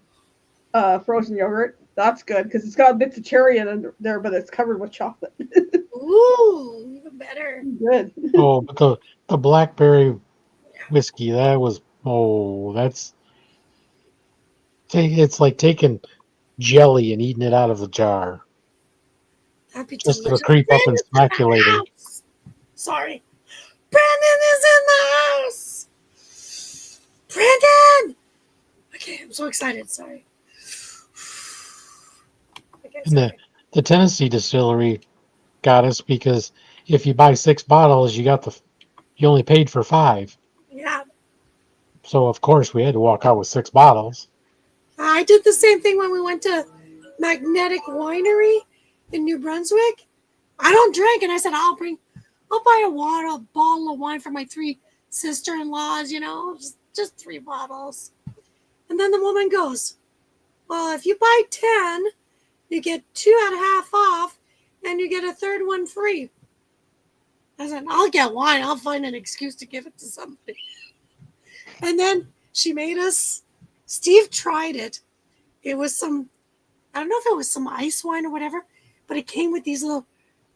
frozen yogurt. That's good because it's got bits of cherry in there, but it's covered with chocolate. ooh, even better. Good. Oh, but the blackberry whiskey it's like taking jelly and eating it out of the jar That'd be just to delicious. creep up and Brandon's in smack you the later. house. Sorry, Brandon is in the house. Brandon. Okay, I'm so excited. Sorry. Okay, And sorry. the Tennessee distillery got us because if you buy 6 bottles, you only paid for 5. Yeah, So of course we had to walk out with 6 bottles. I did the same thing when we went to Magnetic Winery in New Brunswick. I don't drink, and I said I'll buy a bottle of wine for my 3 sister-in-laws. Just 3 bottles. And then the woman goes, "Well, if you buy 10, you get 2 at half off, and you get a third one free." I said, "I'll get wine. I'll find an excuse to give it to somebody." And then she made us. Steve tried it. It was I don't know if it was some ice wine or whatever, but it came with these little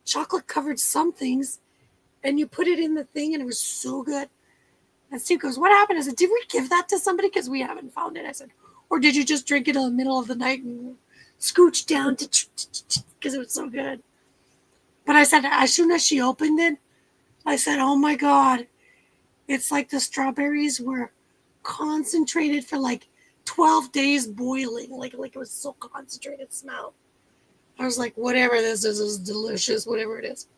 chocolate covered somethings, and you put it in the thing, and it was so good. And Steve goes, "What happened?" I said, "Did we give that to somebody? Because we haven't found it." I said, "Or did you just drink it in the middle of the night and scooch down to because it was so good?" But I said, as soon as she opened it, I said, "Oh my God, it's like the strawberries were concentrated for like 12 days boiling. Like it was so concentrated smell." I was like, "Whatever this is delicious, whatever it is."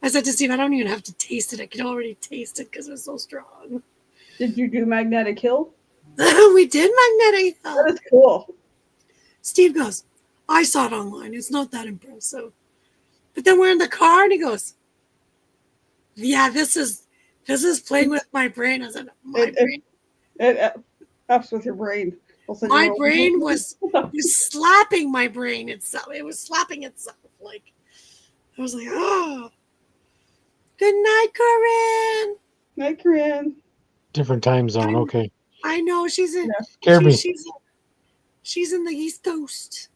I said to Steve, "I don't even have to taste it. I can already taste it because it was so strong." Did you do Magnetic Hill? We did Magnetic Hill. That is cool. Steve goes, "I saw it online. It's not that impressive." But then we're in the car and he goes, "Yeah, this is playing with my brain." I said, It F's with your brain. my brain was slapping my brain itself. It was slapping itself. Like I was like, "Oh, good night, Corinne." Hi, Corinne. Different time zone. Okay. I know she's in. Scared me. She's in the East Coast.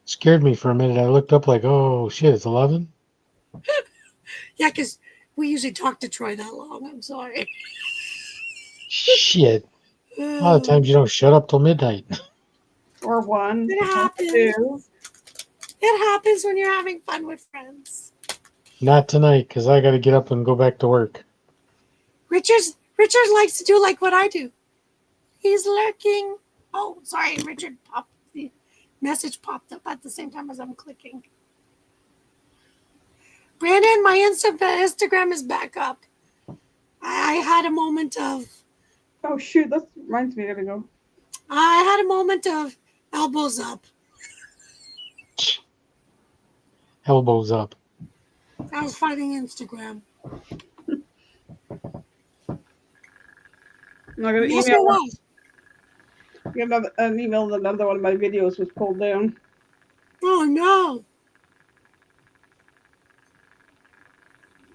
Scared me for a minute. I looked up like, oh shit, it's 11. Yeah, because we usually talk to Troy that long. I'm sorry. Shit. A lot of times you don't shut up till midnight. Or 1. It happens. 2. It happens when you're having fun with friends. Not tonight, because I got to get up and go back to work. Richard likes to do like what I do. He's lurking. Oh, sorry, Richard popped the message popped up at the same time as I'm clicking. Brandon, my Instagram is back up. I had a moment of. Oh shoot, that reminds me. I gotta go. I had a moment of elbows up. Elbows up. I was fighting Instagram. I'm not gonna Yes, it email. was. Get an email that another one of my videos was pulled down. Oh no.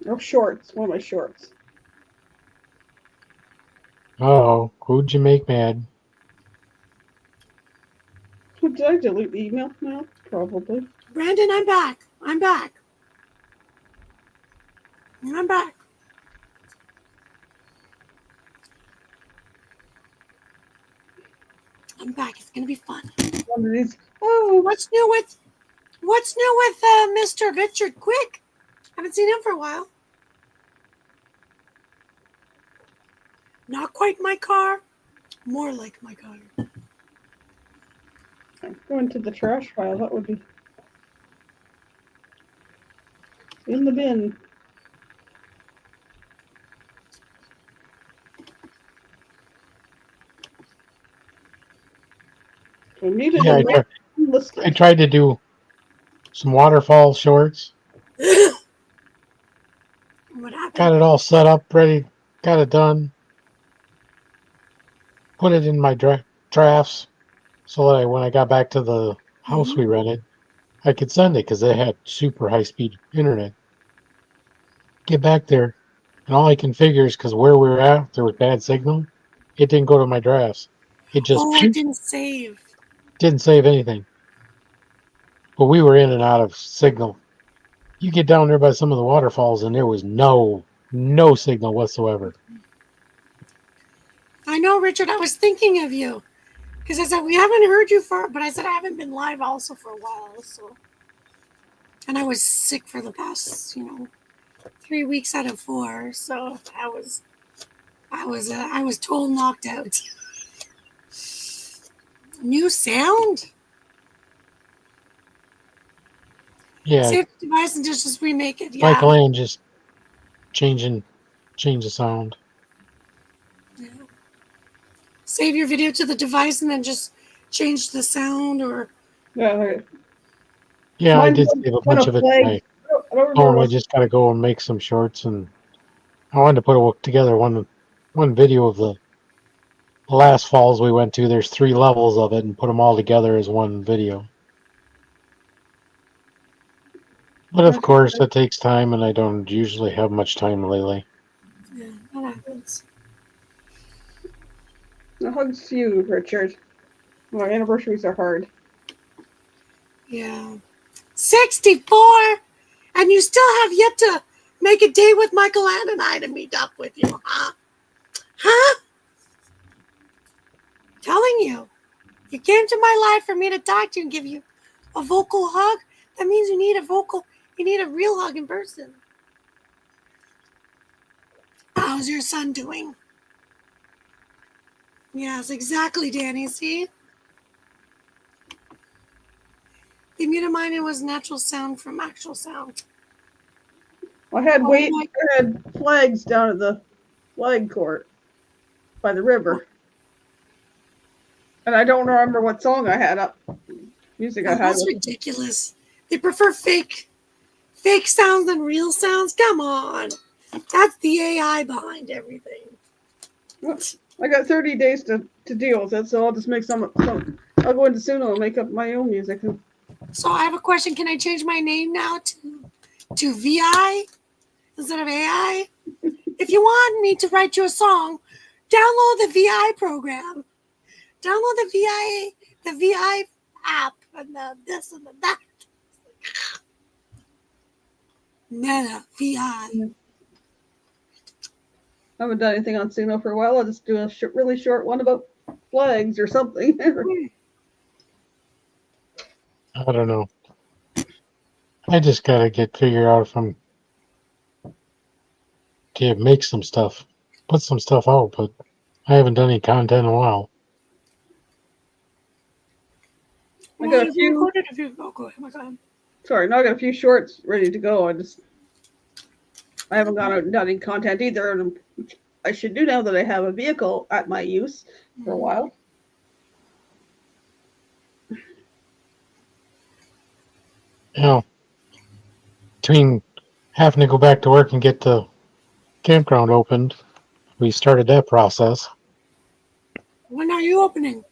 Oh, shorts. One of my shorts. Oh, who'd you make mad? Did I delete the email? No, probably. Brandon, I'm back. I'm back. I'm back. I'm back. It's gonna be fun. One of these. Oh, What's new with Mr. Richard Quick? Haven't seen him for a while. Not quite my car. More like my car. Go into the trash pile. That would be in the bin. We needed Yeah, a listed. I tried to do some waterfall shorts. What happened? Got it all set up, ready. Got it done. Put it in my drafts so that when I got back to the house we rented, I could send it because they had super high speed internet. Get back there, and all I can figure is because where we were at, there was bad signal. It didn't go to my drafts. It just Oh, I didn't save. didn't save anything. But we were in and out of signal. You get down there by some of the waterfalls, and there was no signal whatsoever. I know, Richard. I was thinking of you because I said we haven't heard you but I said I haven't been live also for a while. So, and I was sick for the past, 3 weeks out of 4. So I was told knocked out. New sound. Yeah, Save the device and just remake it. Yeah. Michael Ann just change the sound. Yeah. Save your video to the device and then just change the sound or. Yeah, Yeah, I Mine did was save a one bunch of of it. To flags. my I don't remember phone. I what. just got to go and make some shorts, and I wanted to put together one video of the last falls we went to. There's 3 levels of it, and put them all together as one video. But of course, it takes time, and I don't usually have much time lately. Yeah, that happens. Hugs to you, Richard. Well, anniversaries are hard. Yeah. 64! And you still have yet to make a date with Michael Ann and I to meet up with you, huh? Huh? Telling you. You came to my life for me to talk to you and give you a vocal hug. That means you need a real hug in person. How's your son doing? Yes, exactly, Danny. See? The muted mine was natural sound from actual sound. I had Oh, I had flags down at the flag court by the river, and I don't remember what song I had up. Music I had. That's ridiculous. They prefer fake sounds than real sounds. Come on, that's the AI behind everything. I got 30 days to deal with it, so I'll just make some. I'll go into Suno and make up my own music. So I have a question. Can I change my name now to VI instead of AI? If you want me to write you a song, download the VI program. Download the VI app, and the this and the that. Meta VI. I haven't done anything on Suno for a while. I'll just do a really short one about flags or something. I don't know. I just gotta figure out if I'm to make some stuff, put some stuff out, but I haven't done any content in a while. I got a few. Oh, go ahead. Oh my God. Sorry, now I got a few shorts ready to go. I haven't gone out and done any content either. And I should do now that I have a vehicle at my use for a while. Yeah. Between having to go back to work and get the campground opened, we started that process. When are you opening?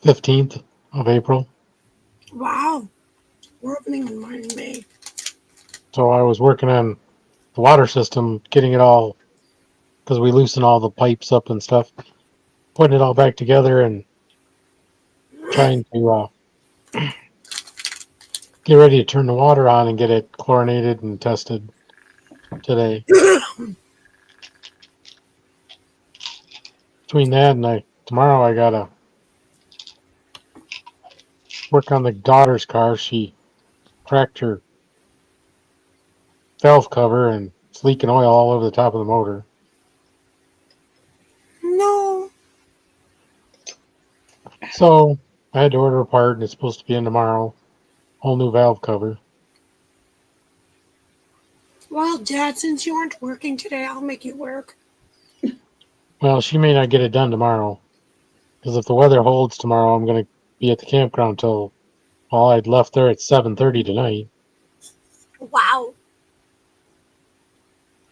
15th of April. Wow. We're opening in May. So I was working on the water system, getting it all, because we loosened all the pipes up and stuff, putting it all back together and trying to get ready to turn the water on and get it chlorinated and tested today. Between that and tomorrow I gotta work on the daughter's car. She cracked her valve cover and it's leaking oil all over the top of the motor. No. So I had to order a part, and it's supposed to be in tomorrow. Whole new valve cover. Well, Dad, since you aren't working today, I'll make you work. Well, she may not get it done tomorrow. Because if the weather holds tomorrow, I'm going to be at the campground till, well, I'd left there at 7:30 tonight. Wow.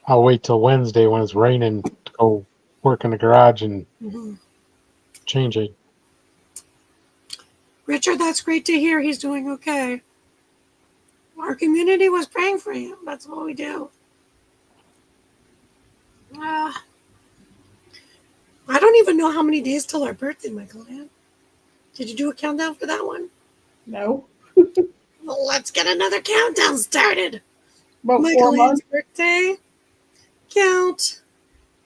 I'll wait till Wednesday when it's raining to go work in the garage and Mm-hmm. change it. Richard, that's great to hear. He's doing okay. Our community was praying for him. That's what we do. Uh, I don't even know how many days till our birthday, Michael. Did you do a countdown for that one? No. Well, let's get another countdown started. About 4 Michael Ann's months. birthday. Count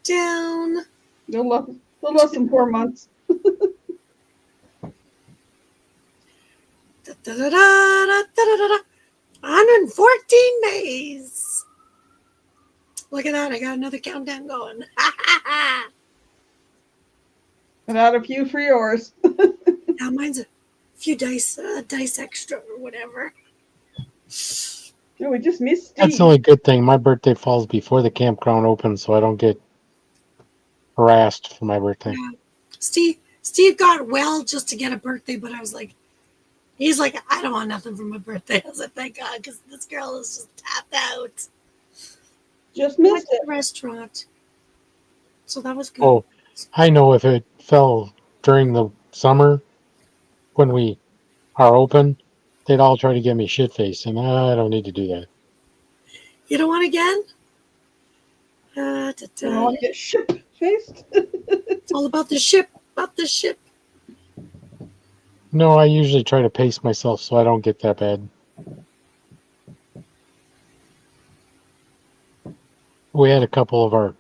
down. No less than 4 months. Da, da, da, da, da, da, da. 114 days. Look at that. I got another countdown going. And add a few for yours. Now mine's a few dice extra or whatever. No, we just missed Steve. That's the only good thing. My birthday falls before the campground opens, so I don't get harassed for my birthday. Yeah. Steve got well just to get a birthday, but I was like, he's like, I don't want nothing for my birthday. I was like, thank God, because this girl is just tapped out. Just Went missed to it. the restaurant. So that was good. Oh, I know if it fell during the summer when we are open, they'd all try to get me shit-faced, and I don't need to do that. You don't want again? You don't want to get ship faced? It's all about the ship. About the ship. No, I usually try to pace myself so I don't get that bad. We had a couple of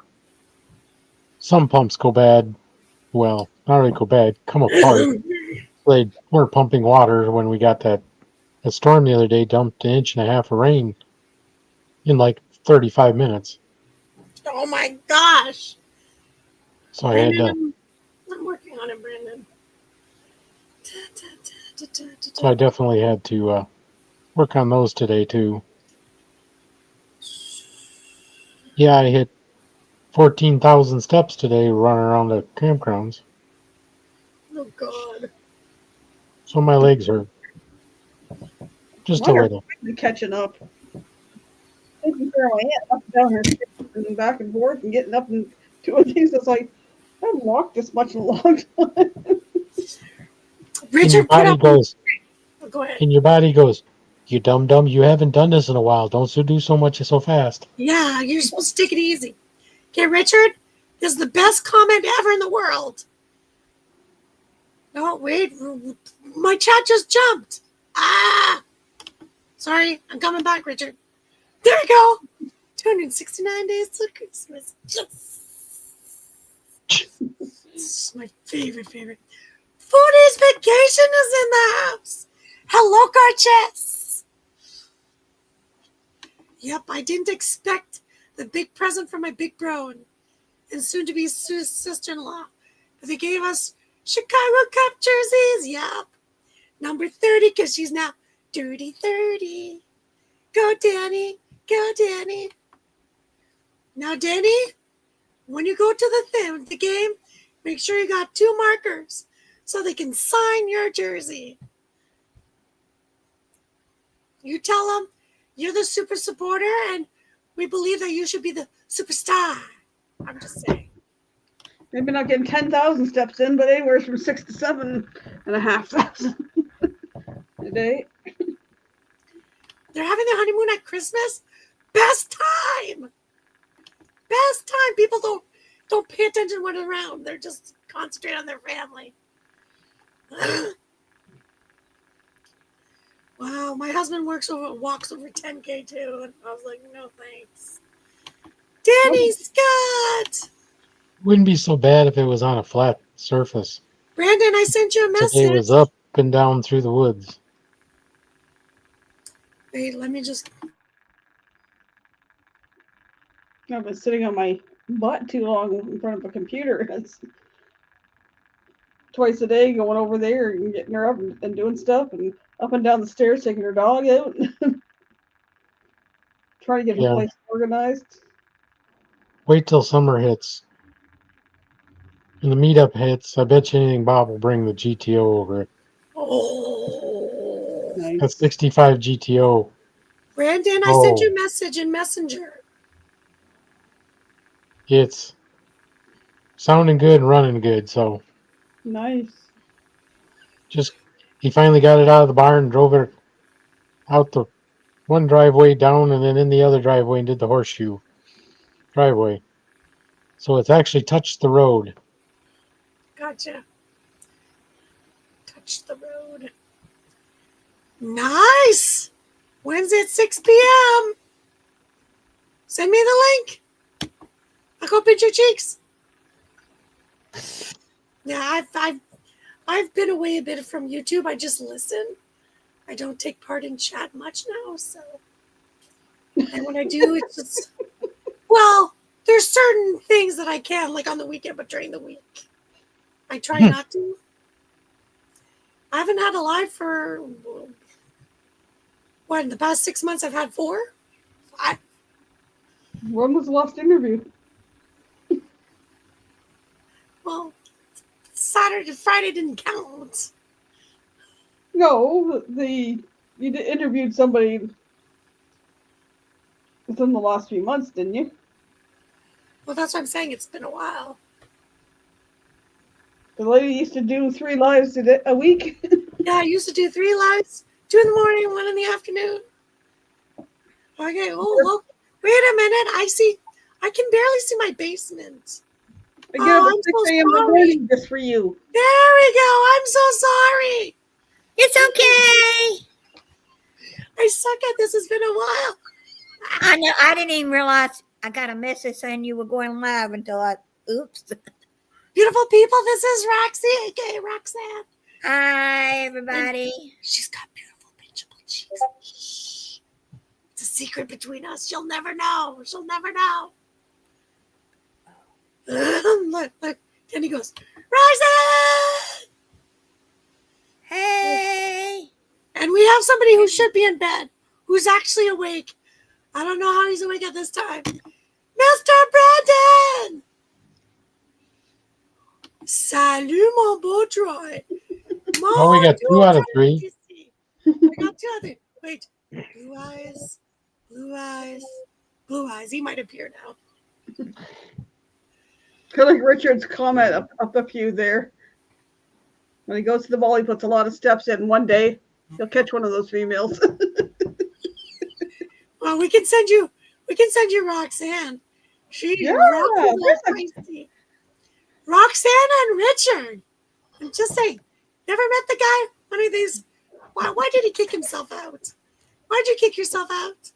some pumps go bad. Well, not really go bad, come apart. They weren't pumping water when we got that. A storm the other day dumped 1.5 inches of rain in like 35 minutes. Oh my gosh. So I had to. I'm working on it, Brandon. So I definitely had to work on those today too. Yeah, I hit 14,000 steps today running around the campgrounds. Oh God. So my legs hurt. Just a Mine are little. quickly catching up. Taking care of my aunt up and down her stairs and back and forth and getting up and doing things. It's like, I haven't walked this much in a long time. And your Richard, put body up. goes. Oh, go ahead. And your body goes. You dumb dumb. You haven't done this in a while. Don't do so much so fast. Yeah, you're supposed to take it easy. Okay, Richard, this is the best comment ever in the world. No, wait, my chat just jumped. Ah, sorry, I'm coming back, Richard. There we go. 269 days till Christmas. Yes. This is my favorite. Foodie's vacation is in the house. Hello, Garchess. Yep, I didn't expect the big present from my big bro and soon-to-be sister-in-law. But they gave us Chicago Cup jerseys. Yep. Number 30, because she's now dirty 30. Go, Danny. Go, Danny. Now, Danny, when you go to the game, make sure you got 2 markers so they can sign your jersey. You tell them you're the super supporter and we believe that you should be the superstar. I'm just saying. Maybe not getting 10,000 steps in, but anywhere from 6,000 to 7,500 a day. They're having their honeymoon at Christmas. Best time. Best time. People don't pay attention when they're around. They're just concentrate on their family. Wow, my husband walks over 10K too, and I was like, no thanks. Danny Scott. Wouldn't be so bad if it was on a flat surface. Brandon, I sent you a Today message. was up and down through the woods. Wait, let me just. I've been sitting on my butt too long in front of a computer. It's twice a day, going over there and getting her up and doing stuff, and up and down the stairs, taking her dog out, trying to get her Yeah. place organized. Wait till summer hits. And the meetup hits. I bet you anything Bob will bring the GTO over. Oh, Nice. That's 65 GTO. Brandon, I sent you a message in Messenger. It's sounding good and running good. So Nice. just he finally got it out of the barn, drove it out the one driveway down, and then in the other driveway and did the horseshoe driveway. So it's actually touched the road. Gotcha. Touch the road. Nice. Wednesday at 6 p.m. Send me the link. I'll go pinch your cheeks. Yeah, I've been away a bit from YouTube. I just listen. I don't take part in chat much now, so. And when I do, it's just, well, there's certain things that I can, like on the weekend, but during the week, I try not to. I haven't had a live for, what, in the past 6 months I've had 4? 5? When was the last interview? Well, Saturday, Friday didn't count. No, interviewed somebody within the last few months, didn't you? Well, that's what I'm saying. It's been a while. The lady used to do 3 lives a week. Yeah, I used to do 3 lives, 2 in the morning, 1 in the afternoon. Okay, oh, look. Wait a minute. I can barely see my basement. I get up I'm at 6 so a.m. in the sorry. morning just for you. There we go. I'm so sorry. It's okay. I suck at this. It's been a while. I know. I didn't even realize I got a message saying you were going live until oops. Beautiful people, this is Roxy, aka Roxanne. Hi, everybody. She's got beautiful, pinchable cheeks. Shh. It's a secret between us. She'll never know. She'll never know. Look. Then he goes, Roxanne! Hey. And we have somebody who should be in bed, who's actually awake. I don't know how he's awake at this time. Mr. Brandon! Salut, mon beau Troy. Oh, we got 2 out of 3. We got 2 out of 3. Wait. Blue eyes. Blue eyes. Blue eyes. He might appear now. Kind of like Richard's comment up a few there. When he goes to the mall, he puts a lot of steps in. One day, he'll catch one of those females. Well, we can send you Roxanne. She's Yeah, feisty. Roxanne and Richard. I'm just saying, never met the guy. One of these. Why did he kick himself out? Why'd you kick yourself out?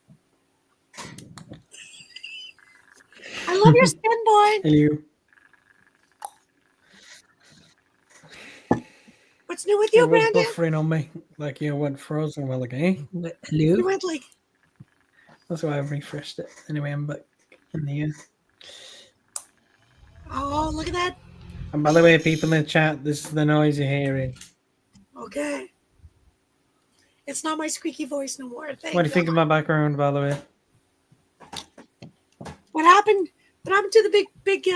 I love your skin, boy. Hello. What's new with you, It was Brandon? buffering on me, like you went frozen a while ago. You Hello. went like, That's why I've refreshed it. Anyway, I'm back in the air. oh, look at that. And by the way, people in the chat, this is the noise you're hearing. Okay. It's not my squeaky voice no more. Thank What do you think God. of my background, by the way? What happened? What happened to the big,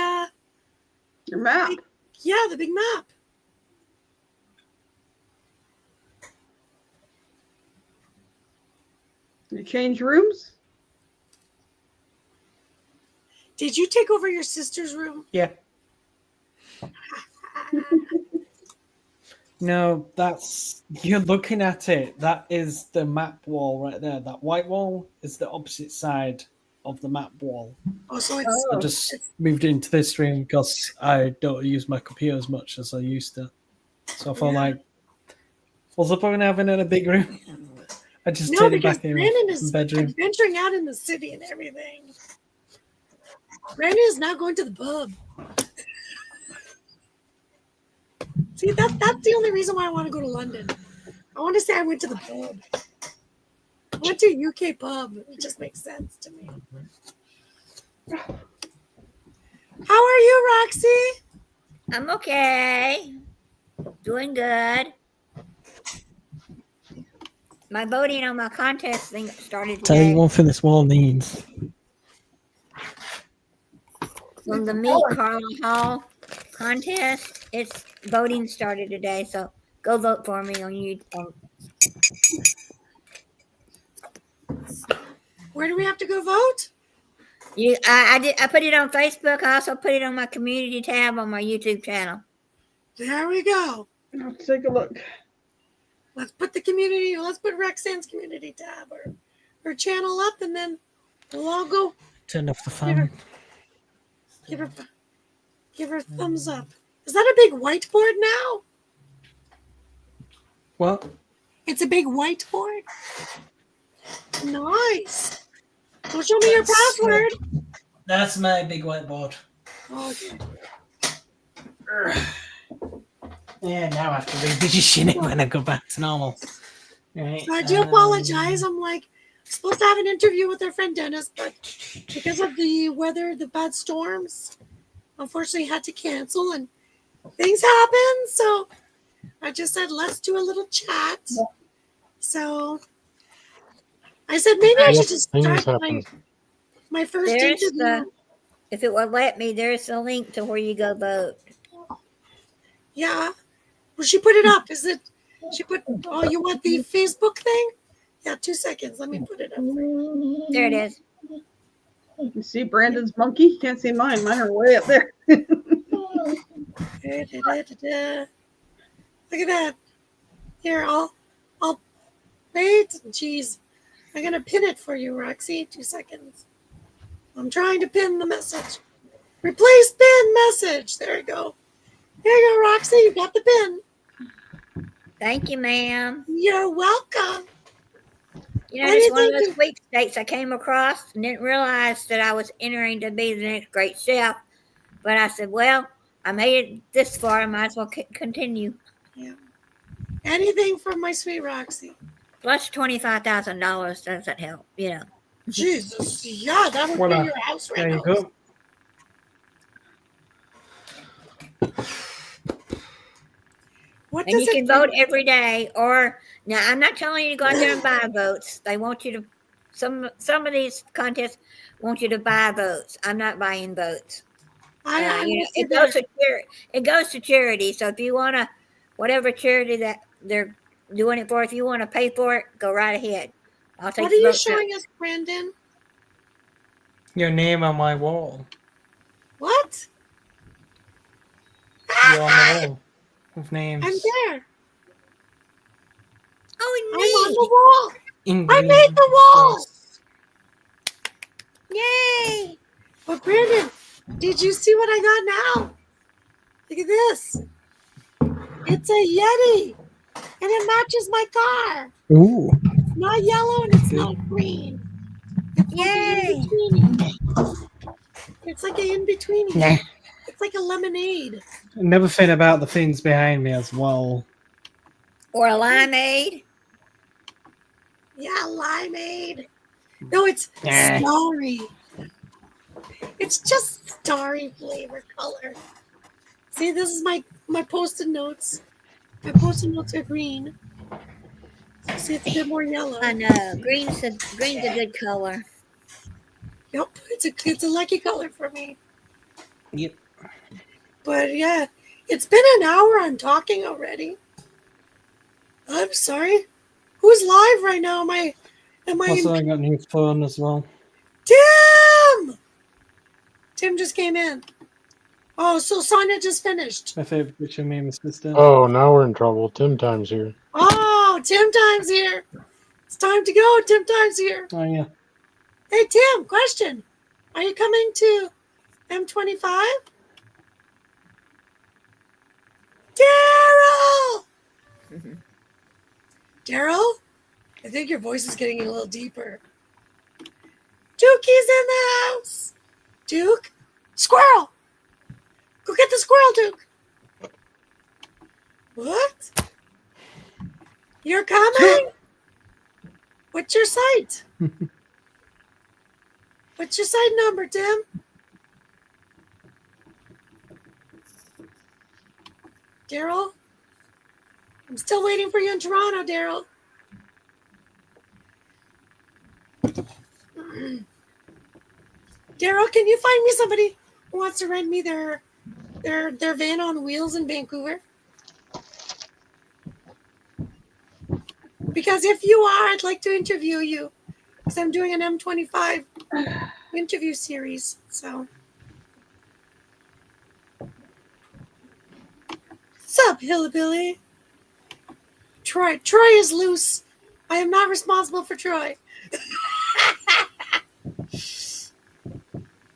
Your map. yeah, the big map? You change rooms? Did you take over your sister's room? Yeah. No, that's you're looking at it. That is the map wall right there. That white wall is the opposite side of the map wall. Oh, so it's I just moved into this room because I don't use my computer as much as I used to. So I felt Yeah. like, what's the point of having it in a big room? I just no, turn it because back in Brandon my is bedroom. adventuring out in the city and everything. Brandon is now going to the pub. See, that's the only reason why I want to go to London. I want to say I went to the pub. I went to a UK pub. It just makes sense to me. How are you, Roxy? I'm okay. Doing good. My voting on my contest thing started Tell you today. one thing this world needs. From the Meet Carla Hall contest, it's voting started today, so go vote for me on YouTube. Where do we have to go vote? I put it on Facebook. I also put it on my community tab on my YouTube channel. There we go. Let's take a look. Let's put Roxanne's community tab or her channel up, and then we'll all go Turn off the fan. give her a thumbs up. Is that a big whiteboard now? What? It's a big whiteboard. Nice. Well, show me your password. That's my big whiteboard. Okay. Yeah, now I have to reposition it when I go back to normal. Right. So I do apologize. I'm supposed to have an interview with our friend Dennis, but because of the weather, the bad storms, unfortunately had to cancel and things happen. So I just said, let's do a little chat. So I said, maybe I should just Things start happen. my first There's interview. If it would let me, there's a link to where you go vote. Yeah. Well, she put it up. Oh, you want the Facebook thing? Yeah, 2 seconds. Let me put it up. There it is. You see Brandon's monkey? You can't see mine. Mine are way up there. Look at that. Here, I'll wait. Jeez. I'm going to pin it for you, Roxy. 2 seconds. I'm trying to pin the message. Replace pin message. There you go. There you go, Roxy. You got the pin. Thank you, ma'am. You're welcome. You know, What do it's you one of think those sweepstakes I came across and didn't realize that I was entering to be the next great chef. But I said, well, I made it this far. I might as well continue. Yeah. Anything from my sweet Roxy. Plus $25,000 doesn't help, you know. Jesus. Yeah, that would Voila. be your house right There you now. go. What And does you it can vote every day. Or now, I'm not telling you to go out there and buy votes. They want you to. Some of these contests want you to buy votes. I'm not buying votes. It goes to charity. So if you want to, whatever charity that they're doing it for, if you want to pay for it, go right ahead. I'll take What the are you votes. showing us, Brandon? Your name on my wall. What? You're on the wall with names. I'm there. Oh, I'm on the wall. In I green. made the wall. Yay! But Brandon, did you see what I got now? Look at this. It's a Yeti. And it matches my car. Ooh. It's not yellow and it's not green. It's like Yay! an in-betweenie. It's like an in-betweenie. Nah. It's like a lemonade. Never think about the things behind me as well. Or a limeade. Yeah, limeade. No, it's Nah. starry. It's just starry flavor color. See, this is my post-it notes. My post-it notes are green. So see, it's a bit more yellow. I know. Green's a good color. Yep, it's a lucky color for me. Yep. But yeah, it's been an hour on talking already. I'm sorry. Who's live right now? Am I Also, I got a new phone as well. Tim! Tim just came in. Oh, so Sonia just finished. My favorite picture of me and my sister. Oh, now we're in trouble. Tim Time's here. Oh, Tim Time's here. It's time to go. Tim Time's here. Oh, yeah. Hey, Tim, question. Are you coming to M25? Daryl! Daryl? I think your voice is getting a little deeper. Dukey's in the house. Duke? Squirrel! Go get the squirrel, Duke. What? You're coming? What's your site? What's your site number, Tim? Daryl? I'm still waiting for you in Toronto, Daryl. Daryl, can you find me somebody who wants to rent me their van on wheels in Vancouver? Because if you are, I'd like to interview you. Because I'm doing an M25 interview series. So, sup, hillbilly? Troy is loose. I am not responsible for Troy.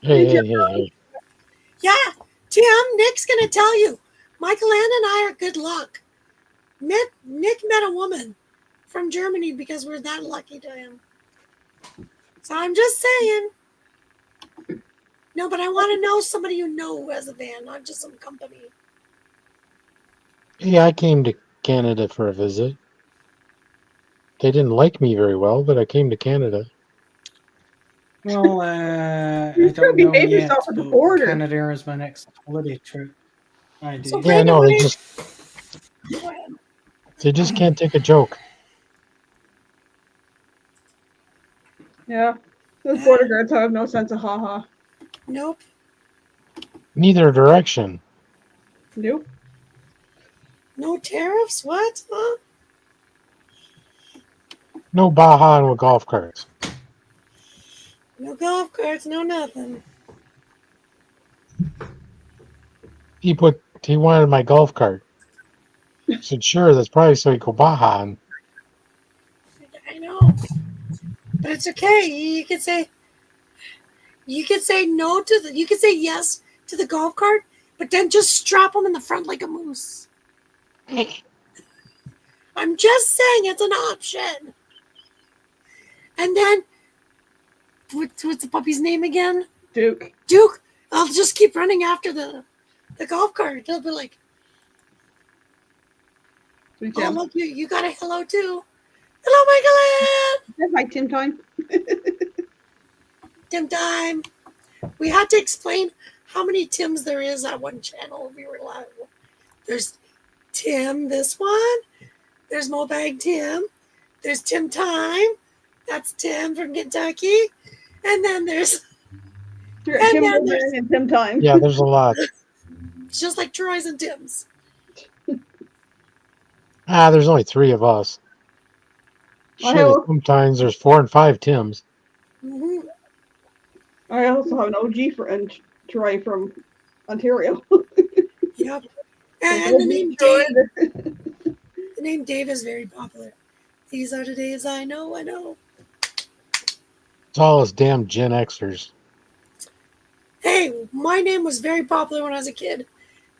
Hey. Yeah, Tim, Nick's going to tell you. Michael Ann and I are good luck. Nick met a woman from Germany because we're that lucky to him. So I'm just saying. No, but I want to know somebody you know who has a van, not just some company. Yeah, I came to Canada for a visit. They didn't like me very well, but I came to Canada. Well, I You still don't know behave yet, yourself at the but border. Canada is my next holiday trip. I do. So Yeah, no, Go ahead. they just can't take a joke. Yeah. Those border guards have no sense of haha. Nope. Neither direction. Nope. No tariffs? What? Huh? No Baja and with golf carts. No golf carts, no nothing. He wanted my golf cart. I said, sure, that's probably so he could go Baja. And I know. But it's okay. You could say no to you could say yes to the golf cart, but then just strap them in the front like a moose. I'm just saying it's an option. And then what's the puppy's name again? Duke. I'll just keep running after the golf cart. They'll be like, Sweet oh, Tim. look, you got a hello too. Hello, Michael Ann. That's my Tim time. Tim time. We had to explain how many Tims there is at one channel. We were like, there's Tim, this one. There's Mobag Tim. There's Tim Time. That's Tim from Kentucky. And then there's You're And Tim then Goodman and Tim time. yeah, there's a lot. it's just like Troy's and Tim's. There's only 3 of us. I Shit, have- sometimes there's 4 and 5 Tims. Mm-hmm. I also have an OG friend, Troy from Ontario. Yep. And the name Dave. The name Dave is very popular. These are the days I know. It's all us damn Gen Xers. Hey, my name was very popular when I was a kid.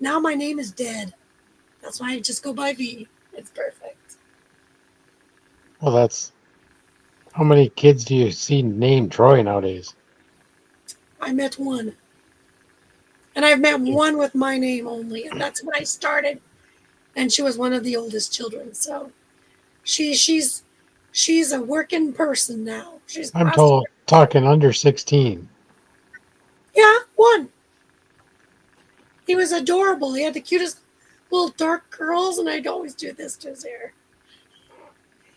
Now my name is dead. That's why I just go by V. It's perfect. Well, that's... How many kids do you see named Troy nowadays? I met one. And I've met one with my name only. And that's when I started. And she was one of the oldest children. So she's a working person now. She's I'm talking under 16. Yeah, one. He was adorable. He had the cutest little dark curls, and I'd always do this to his hair.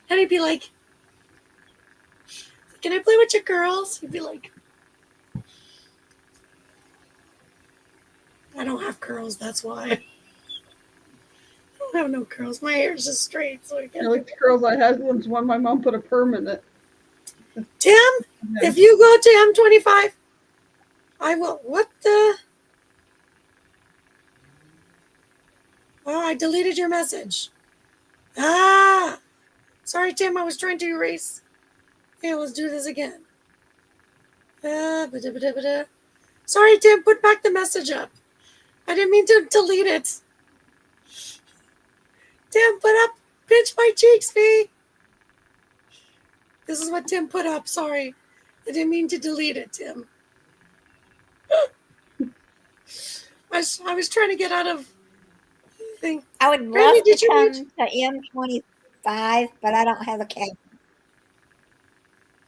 And he'd be like, can I play with your curls? He'd be like, I don't have curls, that's why. I don't have no curls. My hair's just straight, so I I can't. like the curls I had once when my mom put a perm in it. Tim, if you go to M25, I will. What the? Oh, I deleted your message. Sorry, Tim. I was trying to erase. Yeah, let's do this again. Sorry, Tim. Put back the message up. I didn't mean to delete it. Tim, put up. Pinch my cheeks, V. This is what Tim put up. Sorry. I didn't mean to delete it, Tim. I was trying to get out of thing. I would Brandy, love did to you come read- to M25, but I don't have a camper.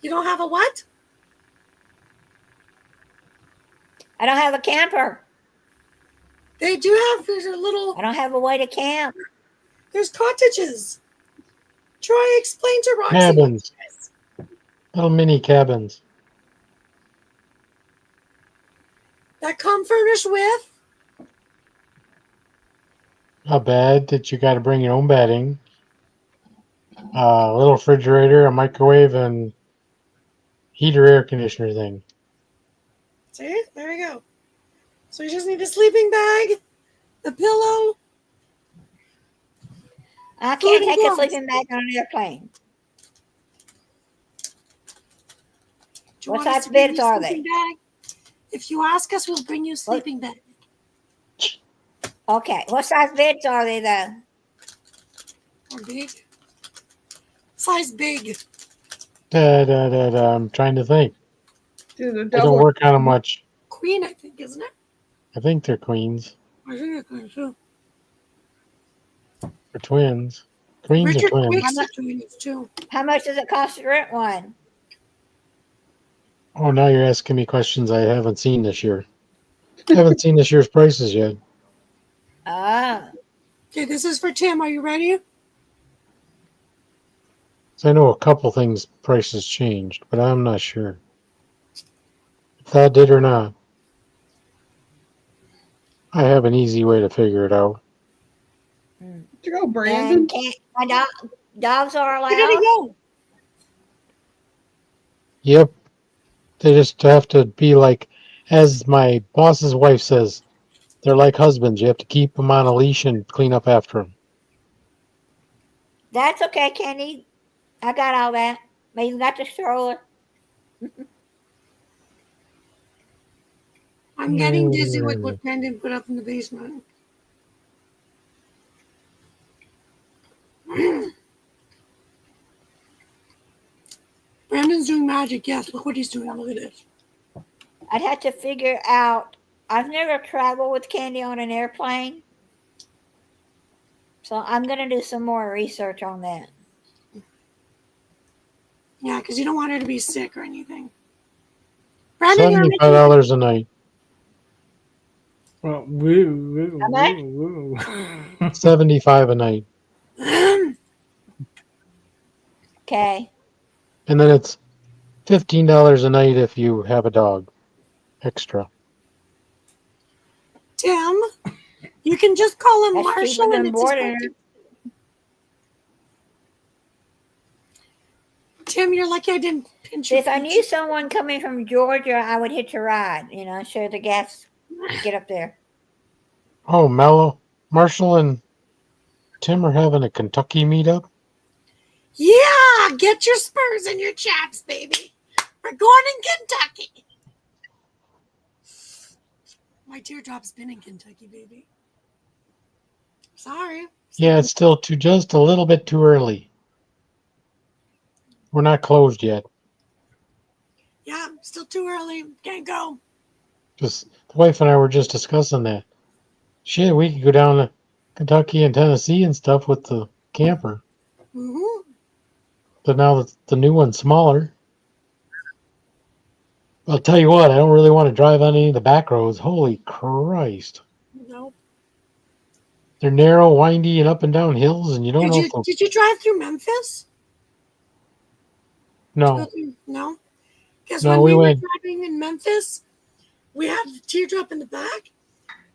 You don't have a what? I don't have a camper. They do have there's a little. I don't have a way to camp. There's cottages. Troy, explain to Roxy. Cabins. Little mini cabins. That come furnished with. A bed that you got to bring your own bedding. A little refrigerator, a microwave, and heater air conditioner thing. See, there we go. So you just need a sleeping bag, a pillow. I Food can't and take a clothes. sleeping bag on an airplane. Do you What want us size to bring beds you a are sleeping they? bag? If you ask us, we'll bring you a sleeping bag. Okay. What size beds are they though? Or big. Size big. I'm trying to think. Dude, the I don't double. work on them much. Queen, I think, isn't it? I think they're queens I think it's queen too. or twins. Queens Richard or twins? Quicks are twins too. How much does it cost to rent one? Oh, now you're asking me questions I haven't seen this year. I haven't seen this year's prices yet. Ah, Okay, this is for Tim. Are you ready? So I know a couple things prices changed, but I'm not sure if that did or not. I have an easy way to figure it out. To go, Brandon. and can't, dogs are You're gonna allowed. go. Yep. They just have to be like, as my boss's wife says, they're like husbands. You have to keep them on a leash and clean up after them. That's okay, Kenny. I got all that. I even got the stroller. I'm getting dizzy with what Brandon put up in the basement. Brandon's doing magic. Yes, look what he's doing. Look at this. I'd have to figure out. I've never traveled with Candy on an airplane. So I'm going to do some more research on that. Yeah, because you don't want her to be sick or anything. Brandon, you're making $75 a night. Well, woo, How much? woo. $75 a night. Okay. And then it's $15 a night if you have a dog extra. Tim. You can just call him That's Marshall cheaper and than it's his boarding. birthday. Tim, you're lucky I didn't pinch your If I feet. knew someone coming from Georgia, I would hitch a ride. Share the gas to get up there. Oh, Mello, Marshall and Tim are having a Kentucky meetup. Yeah, get your spurs and your chaps, baby. We're going in Kentucky. My teardrop's been in Kentucky, baby. Sorry. Yeah, it's still just a little bit too early. We're not closed yet. Yeah, still too early. Can't go. Just the wife and I were just discussing that. Shit, we could go down to Kentucky and Tennessee and stuff with the camper. Mm-hmm. But now that the new one's smaller, I'll tell you what, I don't really want to drive on any of the back roads. Holy Christ. No. They're narrow, windy, and up and down hills, and you don't know if they'll... Did you drive through Memphis? No. No. Because No, when we we were went- driving in Memphis, we had the teardrop in the back.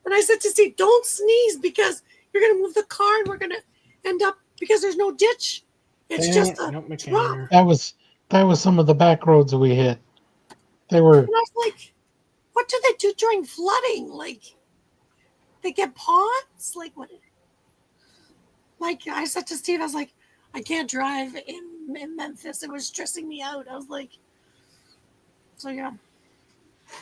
And I said to Steve, don't sneeze because you're going to move the car and we're going to end up, because there's no ditch. It's just a Not my drop. camera. That was some of the back roads that we hit. They were... And I was like, what do they do during flooding? Like, they get ponds? Like, what? Like, I said to Steve, I was like, I can't drive in Memphis. It was stressing me out. I was like, so yeah.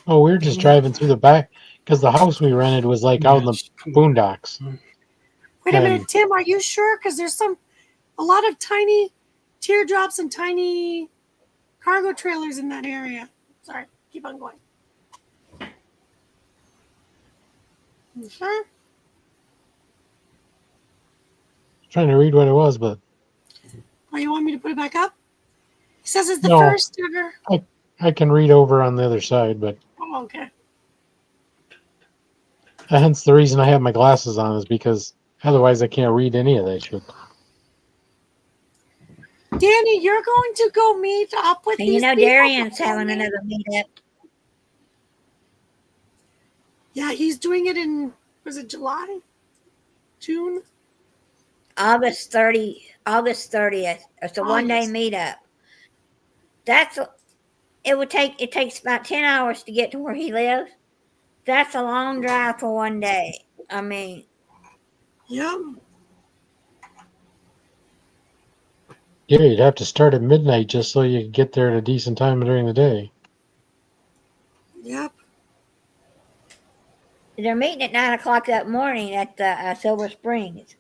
Oh, we were just driving through the back because the house we rented was like out in the boondocks. Wait a And- minute, Tim, are you sure? Because there's a lot of tiny teardrops and tiny cargo trailers in that area. Sorry, keep on going. You sure? Trying to read what it was, but Oh, you want me to put it back up? He says it's the No. first ever. I can read over on the other side. But Oh, okay. hence the reason I have my glasses on is because Otherwise, I can't read any of that shit. Danny, you're going to go meet up with And these you know, people Darian's before having me? another meetup. Yeah, he's doing it in, was it July? June? August 30th. It's a one-day August. meetup. It takes about 10 hours to get to where he lives. That's a long drive for one day. I mean, Yep. Yeah, you'd have to start at midnight just so you could get there at a decent time during the day. Yep. they're meeting at 9 o'clock that morning at the Silver Springs.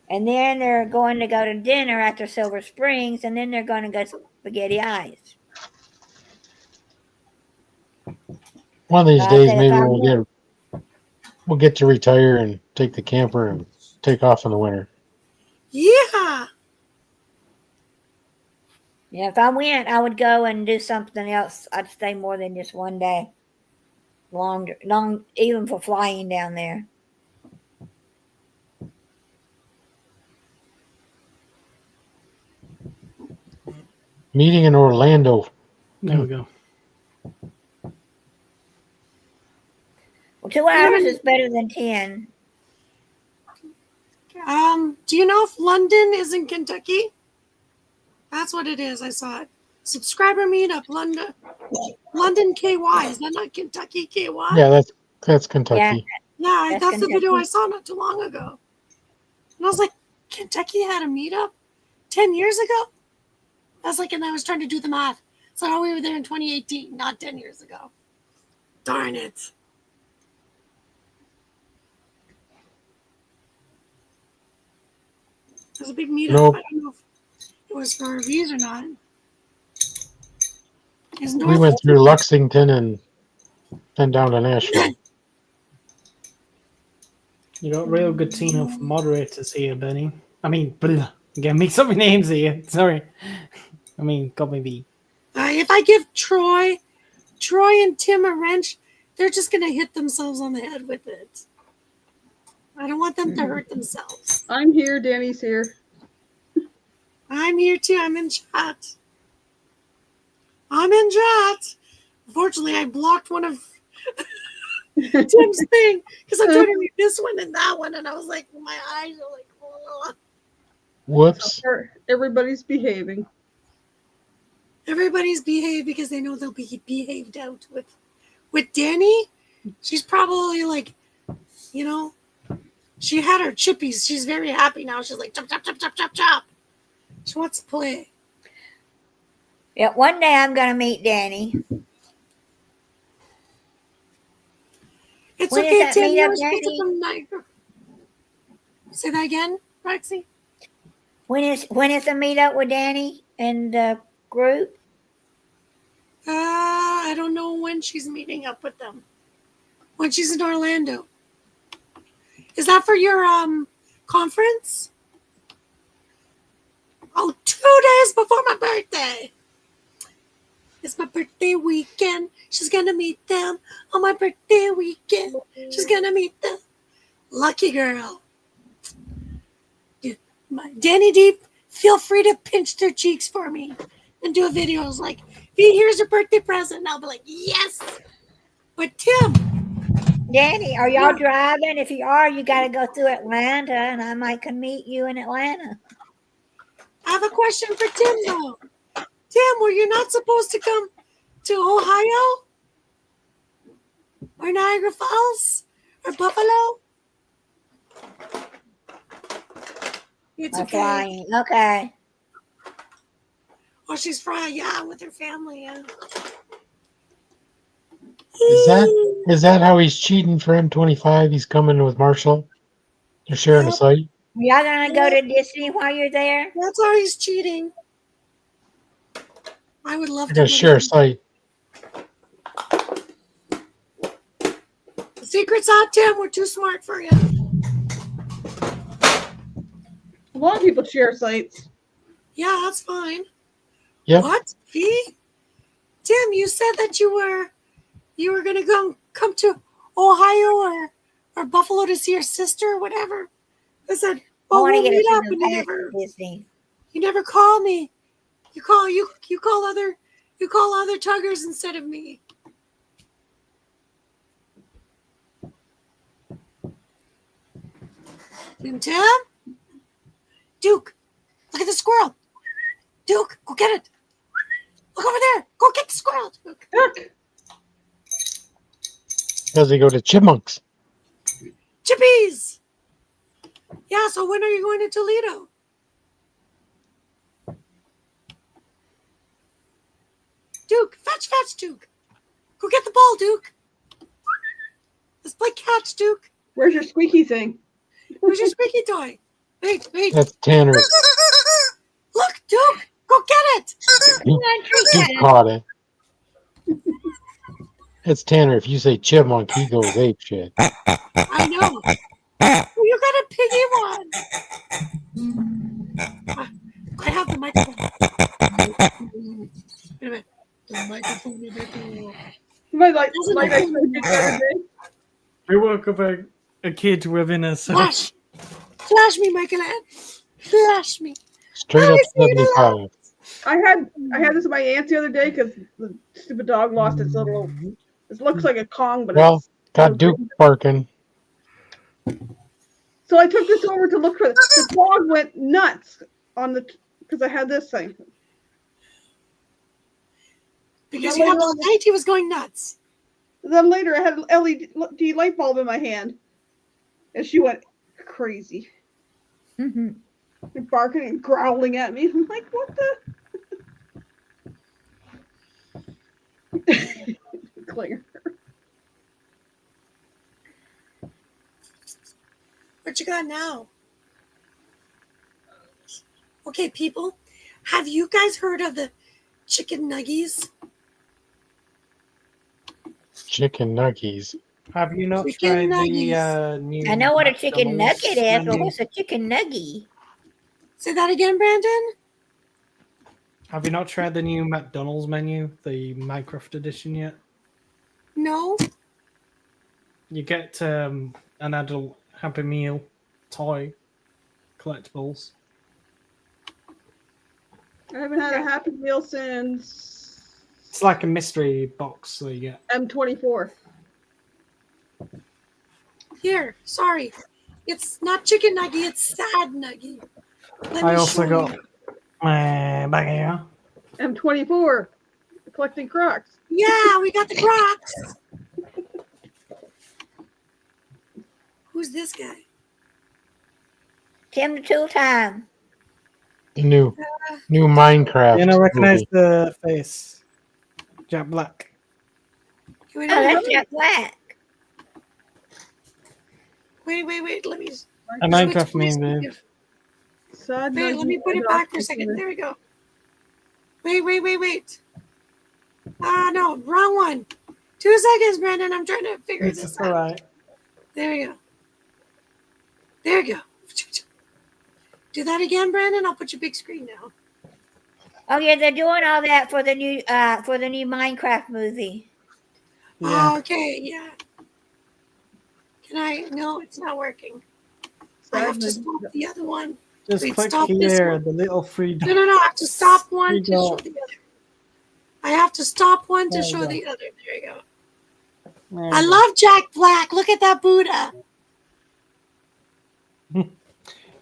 And then they're going to go to dinner after Silver Springs, and then they're going to go Spaghetti Eyes. One of these I days, said, if maybe I win, we'll get to retire and take the camper and take off in the winter. Yeah. yeah, if I went, I would go and do something else. I'd stay more than just one day. Long, even for flying down there. Meeting in Orlando. There we go. Well, 2 hours is better than 10. Do you know if London is in Kentucky? That's what it is. I saw it. Subscriber meetup, London KY. Is that not Kentucky KY? Yeah, that's Kentucky. Yeah, that's the video Kentucky. I saw not too long ago. And I was like, Kentucky had a meetup 10 years ago? I was like, and I was trying to do the math. So we were there in 2018, not 10 years ago. Darn it. It was a big meetup. Nope. I don't know if it was for reviews or not. We went through Lexington and then down to Nashville. You got a real good team of moderators here, Benny. I mean, again, mix up my names here. Sorry. I mean, got me beat. If I give Troy and Tim a wrench, they're just going to hit themselves on the head with it. I don't want them to hurt themselves. I'm here. Danny's here. I'm here too. I'm in chat. Unfortunately, I blocked one of Tim's thing because I'm trying to read this one and that one, and I was like, my eyes are like, oh. Whoops. Everybody's behaving. Everybody's behaved because they know they'll be behaved out with Danny. She's probably like, you know, she had her chippies. She's very happy now. She's like, chop, chop, chop, chop, chop, chop. She wants to play. Yeah, one day I'm going to meet Danny. It's When is okay, that Tim. You meetup, were speaking Danny? from Niagara. Say that again, Roxy. When is the meetup with Danny and the group? I don't know when she's meeting up with them. When she's in Orlando. Is that for your conference? Oh, 2 days before my birthday. It's my birthday weekend. She's gonna meet them on my birthday weekend. She's gonna meet them. Lucky girl. Danny Deep, feel free to pinch their cheeks for me and do a video. I was like, here's your birthday present. And I'll be like, yes. But Tim. Danny, are y'all driving? If you are, you got to go through Atlanta, and I might come meet you in Atlanta. I have a question for Tim, though. Tim, were you not supposed to come to Ohio? Or Niagara Falls? Or Buffalo? It's I'm okay. flying. Okay. Oh, she's flying, yeah, with her family, yeah. Is that how he's cheating for M25? He's coming with Marshall. They're sharing a site. Y'all going to go to Disney while you're there? That's how he's cheating. I would love They're to. gonna share a site. The secret's out, Tim. We're too smart for you. A lot of people share sites. Yeah, that's fine. Yep. What? Tim, you said that you were gonna come to Ohio or Buffalo to see her sister or whatever. I said, I "Oh, want to we'll get meet us up," some and you Venice never, to Disney. you never call me. You call other tuggers instead of me. Tim Tim, Duke, look at the squirrel. Duke, go get it. Look over there. Go get the squirrel, Duke. Heck, Because they go to Chipmunks. Chippies. Yeah. So when are you going to Toledo? Duke, fetch, Duke. Go get the ball, Duke. Let's play catch, Duke. where's your squeaky thing? Where's your squeaky toy? Wait. That's Tanner. Look, Duke, go get it. Duke caught it. It's Tanner. If you say chipmunk, he goes ape shit. I know. Oh, you got a piggy one. I have the microphone. Wait a minute. The microphone is at the My like, Doesn't like it- I said the other day. We woke up a kid within Flash. herself. Flash me, Michael. Flash me. Straight up I see the 75. I had this with my aunt the other day because the stupid dog lost its little. It looks like a Kong, but Well, it's. got Duke barking. So I took this over to look for the dog. Went nuts on the because I had this thing. Because you have the light, he was going nuts. Then later I had an LED light bulb in my hand, and she went crazy, Mhm. and barking and growling at me. I'm like, what the? Clinger. What you got now? Okay, people, have you guys heard of the chicken nuggies? Chicken nuggies. Have you not Chicken tried nuggies. the new? I know what a chicken McDonald's nugget is, but menu? what's a chicken nugget? Say that again, Brandon. Have you not tried the new McDonald's menu, the Minecraft edition yet? No. You get an adult Happy Meal toy collectibles. I haven't had a Happy Meal since It's like a mystery box that you get. M24. Here, sorry. It's not chicken nugget, it's sad nugget. Let I me also show got you. back here. M24. Collecting Crocs. Yeah, we got the Crocs. Who's this guy? Tim the Tool Time. The new Minecraft. You know, recognize movie. the face. Jack Black. Wait, Oh, that's wait, Jack Black. wait. Let me. A Minecraft meme, babe. Sad Wait, let me put it back for a second. There we go. Wait. Ah, no, wrong one. 2 seconds, Brandon. I'm trying to figure It's this all out. right. There we go. Do that again, Brandon. I'll put your big screen now. Oh yeah, they're doing all that for the new Minecraft movie. Yeah. Oh, okay, yeah. Can I? No, it's not working. I have to stop the other one. Just wait, click stop this here, one. the little free No. I have to stop one There to you show go. the other. I have to stop one to There you show go. the other. There you go. There I you go. love Jack Black. Look at that Buddha.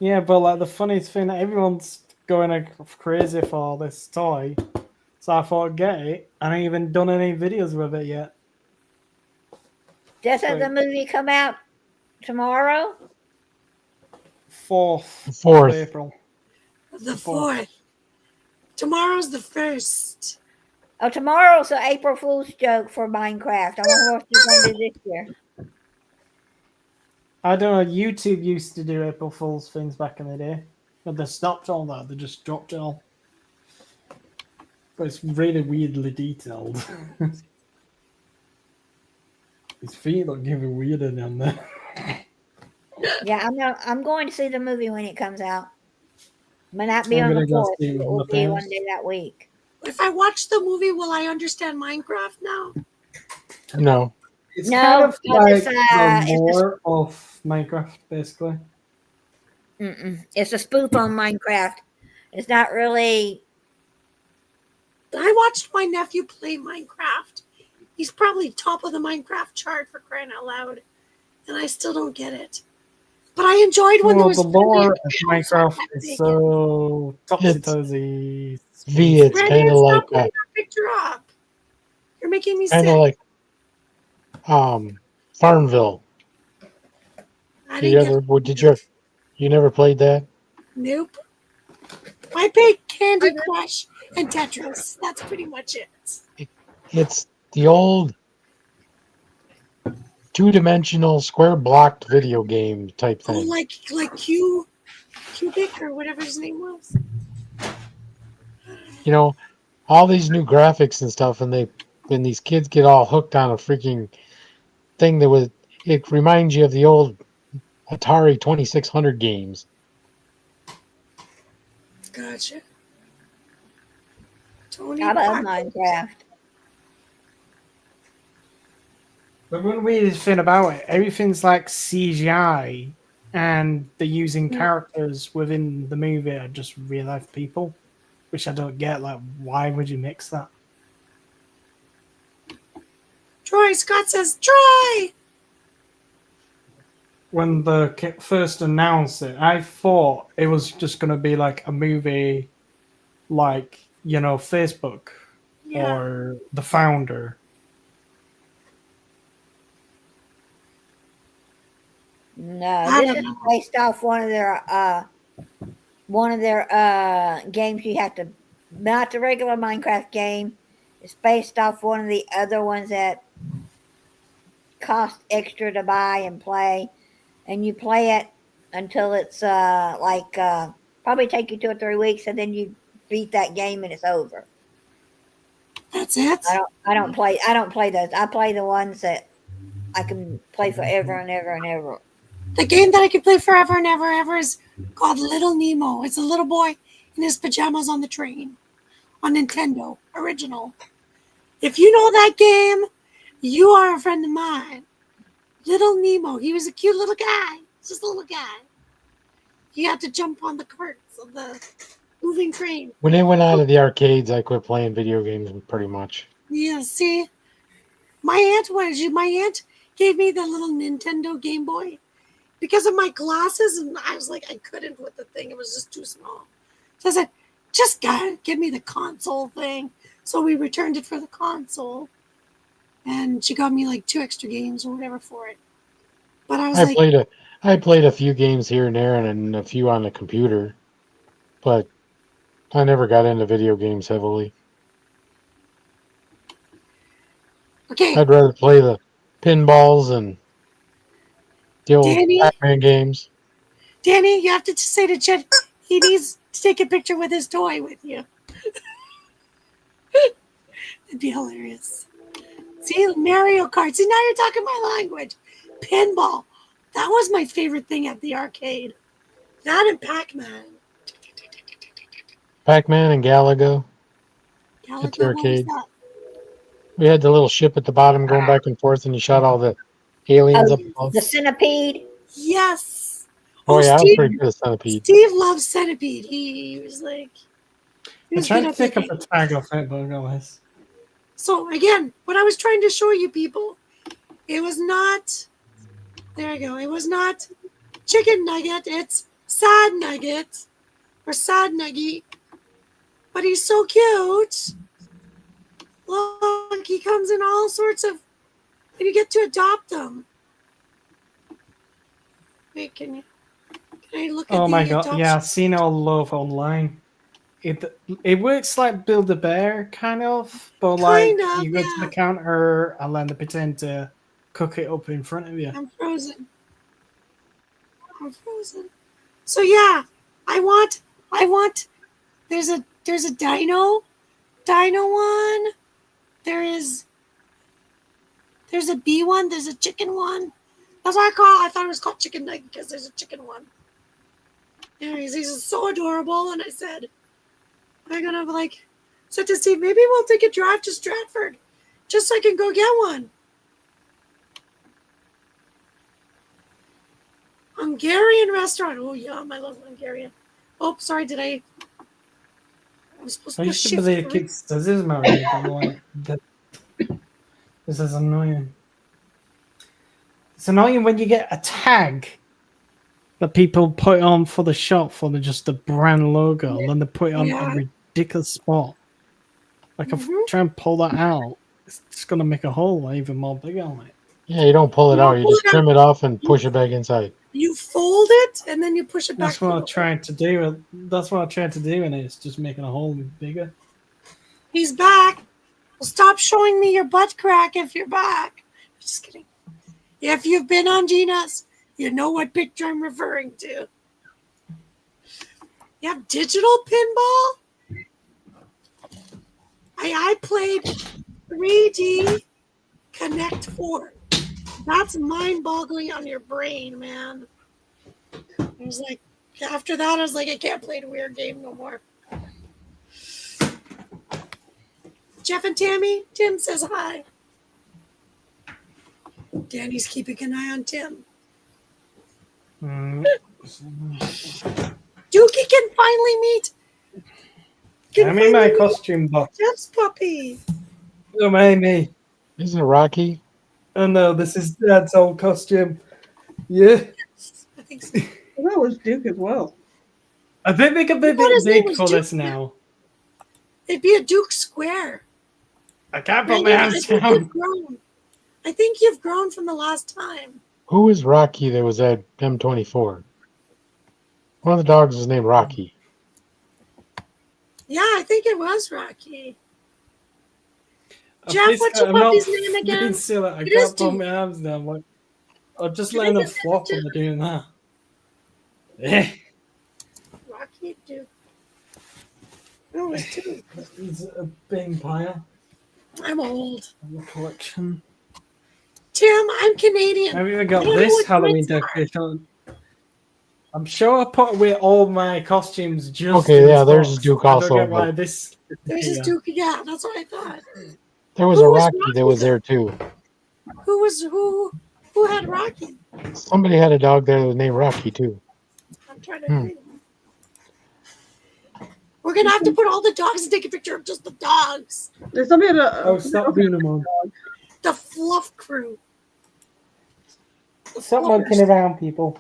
Yeah, but like the funniest thing, everyone's going crazy for this toy. So I thought, get it. I haven't even done any videos with it yet. Doesn't the Right. movie come out tomorrow? 4th of 4th. April. The Fourth. 4th. Tomorrow's the 1st. Oh, tomorrow's an April Fool's joke for Minecraft. I wonder what they're going to do this year. I don't know. YouTube used to do April Fool's things back in the day, but they stopped all that. They just dropped it all. But it's really weirdly detailed. His feet look even weirder down there. Yeah, I'm going to see the movie when it comes out. May not be I'm on the gonna go 4th. see it It with will my be one parents. day that week. If I watch the movie, will I understand Minecraft now? No. It's No, kind of like the it's lore of Minecraft, basically. it's a spoof on Minecraft. It's not really. I watched my nephew play Minecraft. He's probably top of the Minecraft chart for crying out loud, and I still don't get it. But I enjoyed when there Well, was the lore of friendly Minecraft accounts is on so topsy-turvy. V, it's Randy, kind of stop like putting that picture up. You're making me kind sick. of like Farmville. I You didn't ever get you never played that? Nope. I played Candy Crush and Tetris. That's pretty much it. It's the old two-dimensional square blocked video game type Oh, thing. like Cubic or whatever his name was. You know, all these new graphics and stuff, and when these kids get all hooked on a freaking thing it reminds you of the old Atari 2600 games. Gotcha. Tony I love Parker. Minecraft. The one weirdest thing about it, everything's like CGI, and they're using Yeah. characters within the movie are just real life people, which I don't get. Like, why would you mix that? Troy Scott says, Troy! When the first announced it, I thought it was just going to be like a movie, like, you know, Facebook Yeah. or The Founder. No, I this don't is know. based off one of their games. You have to, not the regular Minecraft game. It's based off one of the other ones that cost extra to buy and play, and you play it until it's probably take you 2 or 3 weeks, and then you beat that game and it's over. That's it? I don't play those. I play the ones that I can play forever and ever and ever. The game that I could play forever and ever is called Little Nemo. It's a little boy in his pajamas on the train on Nintendo original. If you know that game, you are a friend of mine. Little Nemo. He was a cute little guy. Just a little guy. You had to jump on the carts of the moving train. When it went out of the arcades, I quit playing video games pretty much. Yeah, see? My aunt gave me the little Nintendo Game Boy because of my glasses, and I was like, I couldn't with the thing. It was just too small. So I said, just give me the console thing. So we returned it for the console. And she got me like 2 extra games or whatever for it. But I was I played a few games here and there, and a few on the computer, but I never got into video games heavily. okay, I'd rather play the pinballs and the old Danny? Pac-Man games. Danny, you have to say to Chet, he needs to take a picture with his toy with you. It'd be hilarious. See, Mario Kart. See, now you're talking my language. Pinball. That was my favorite thing at the arcade. That and Pac-Man. Pac-Man and Galaga. Galaga, At the what was arcade. that? We had the little ship at the bottom going back and forth, and you shot all the aliens up above. The Centipede. Yes. Oh, yeah, I was Steve, pretty good at Centipede. Steve loves Centipede. He was like... He I'm was trying good to at the pick up game. a tag off it, but I got this. So again, what I was trying to show you people, it was not, there you go, it was not chicken nugget, it's sad nugget, or sad nugget, but he's so cute. Look, he comes in all sorts of, and you get to adopt him. Wait, can I look at Oh the my god, adoption? yeah, I've seen all love online. It works like Build a Bear, kind of, but like Kind of, you go to yeah. the counter and then they pretend to cook it up in front of you. I'm frozen. So yeah, I want, there's a dino one. There's a bee one. There's a chicken one. That's what I thought it was called chicken nugget because there's a chicken one. Anyways, he's so adorable. And I said, I'm gonna said to Steve, maybe we'll take a drive to Stratford just so I can go get one. Hungarian restaurant. Oh, yum. I love Hungarian. Oh, sorry. Did I was supposed I to used to shift. believe right? kids scissors married. I'm like, this is annoying. It's annoying when you get a tag that people put on for the shop for just the brand logo, and then they put it on a Yeah. ridiculous spot. Like, if I Mhm. try and pull that out, it's just going to make a hole even more bigger on it. Yeah, you don't pull it You out. don't You pull just it out. trim it off and push it back inside. You fold it and then you push it back. That's what to I'm the- trying to do. That's what I'm trying to do, and it's just making a hole bigger. He's back. Well, stop showing me your butt crack if you're back. Just kidding. If you've been on Gina's, you know what picture I'm referring to. You have digital pinball? I played 3D Connect 4. That's mind-boggling on your brain, man. I was like, after that, I was like, I can't play a weird game no more. Jeff and Tammy, Tim says hi. Danny's keeping an eye on Tim. Mm. Dookie can finally meet. I'm in my costume box. Jeff's puppy. Oh, Amy. Isn't it Rocky? Oh no, this is Dad's old costume. Yeah. I think so. Well, that was Duke as well. I think they could be a thought his bit name big was for Duke. this now. It'd be a Duke Square. I can't put my Brandon, hands I think down. you've grown. I think you've grown from the last time. Who was Rocky that was at M24? One of the dogs was named Rocky. Yeah, I think it was Rocky. I'm Jeff, pissed what's that your I'm not puppy's name again? being silly. I It is can't put Duke. my arms down. Like, I'm just Can letting I them get flop that when they're doing that. Eh. Rocky Duke. No, it's Duke. It's a big pile I'm old. of the collection. Tim, I'm Canadian. I've even I got don't know this what Halloween mine's are. decoration. I'm sure I put away all my costumes just Okay, in yeah, this there's box. Duke I also, don't get why but- this. There's his Duke. Yeah, that's what I thought. There was Who a was Rocky that was Rocky, there too. Who had Rocky? Somebody had a dog there that was named Rocky too. I'm trying to Hmm. think. We're gonna have to put all the dogs and take a picture of just the dogs. There's somebody at a. Oh, stop doing them all. The fluff crew. The Stop fluffers. monkeying around, people.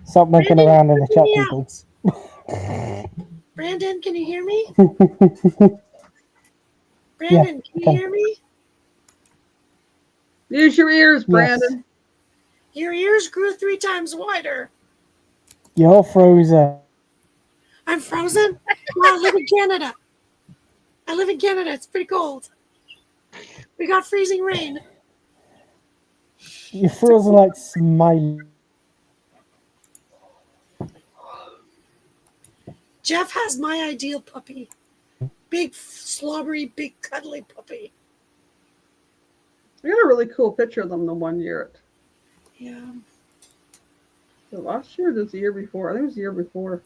Stop monkeying Brandon, around in the hear chat, me people. out. Brandon, can you hear me? Yeah, Brandon, can you okay. hear me? Use your ears, Yes. Brandon. Your ears grew 3 times wider. You're frozen. I'm frozen. Well, I live in Canada. I live in Canada. It's pretty cold. We got freezing rain. You're frozen like Smiley. Jeff has my ideal puppy. Big, slobbery, big, cuddly puppy. I got a really cool picture of them the one year. Yeah. The last year or the year before? I think it was the year before.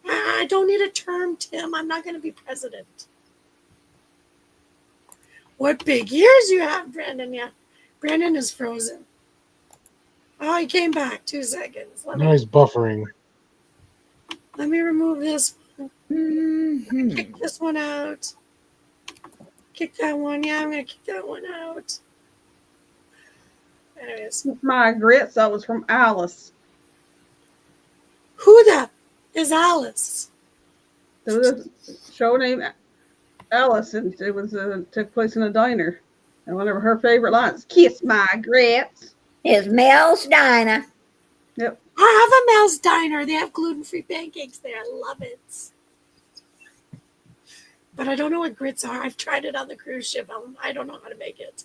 I don't need a term, Tim. I'm not going to be president. What big ears you have, Brandon. Yeah. Brandon is frozen. Oh, he came back. 2 seconds. Now he's buffering. Let me remove this one. Mhm. Kick this one out. Kick that one. Yeah, I'm going to kick that one out. Anyways. My grits, that was from Alice. Who the is Alice? There was a show named Alice, and it was took place in a diner. And one of her favorite lines, "Kiss my grits." It's Mel's Diner. I have a Mel's Diner. They have gluten-free pancakes there. I love it. But I don't know what grits are. I've tried it on the cruise ship. I don't know how to make it.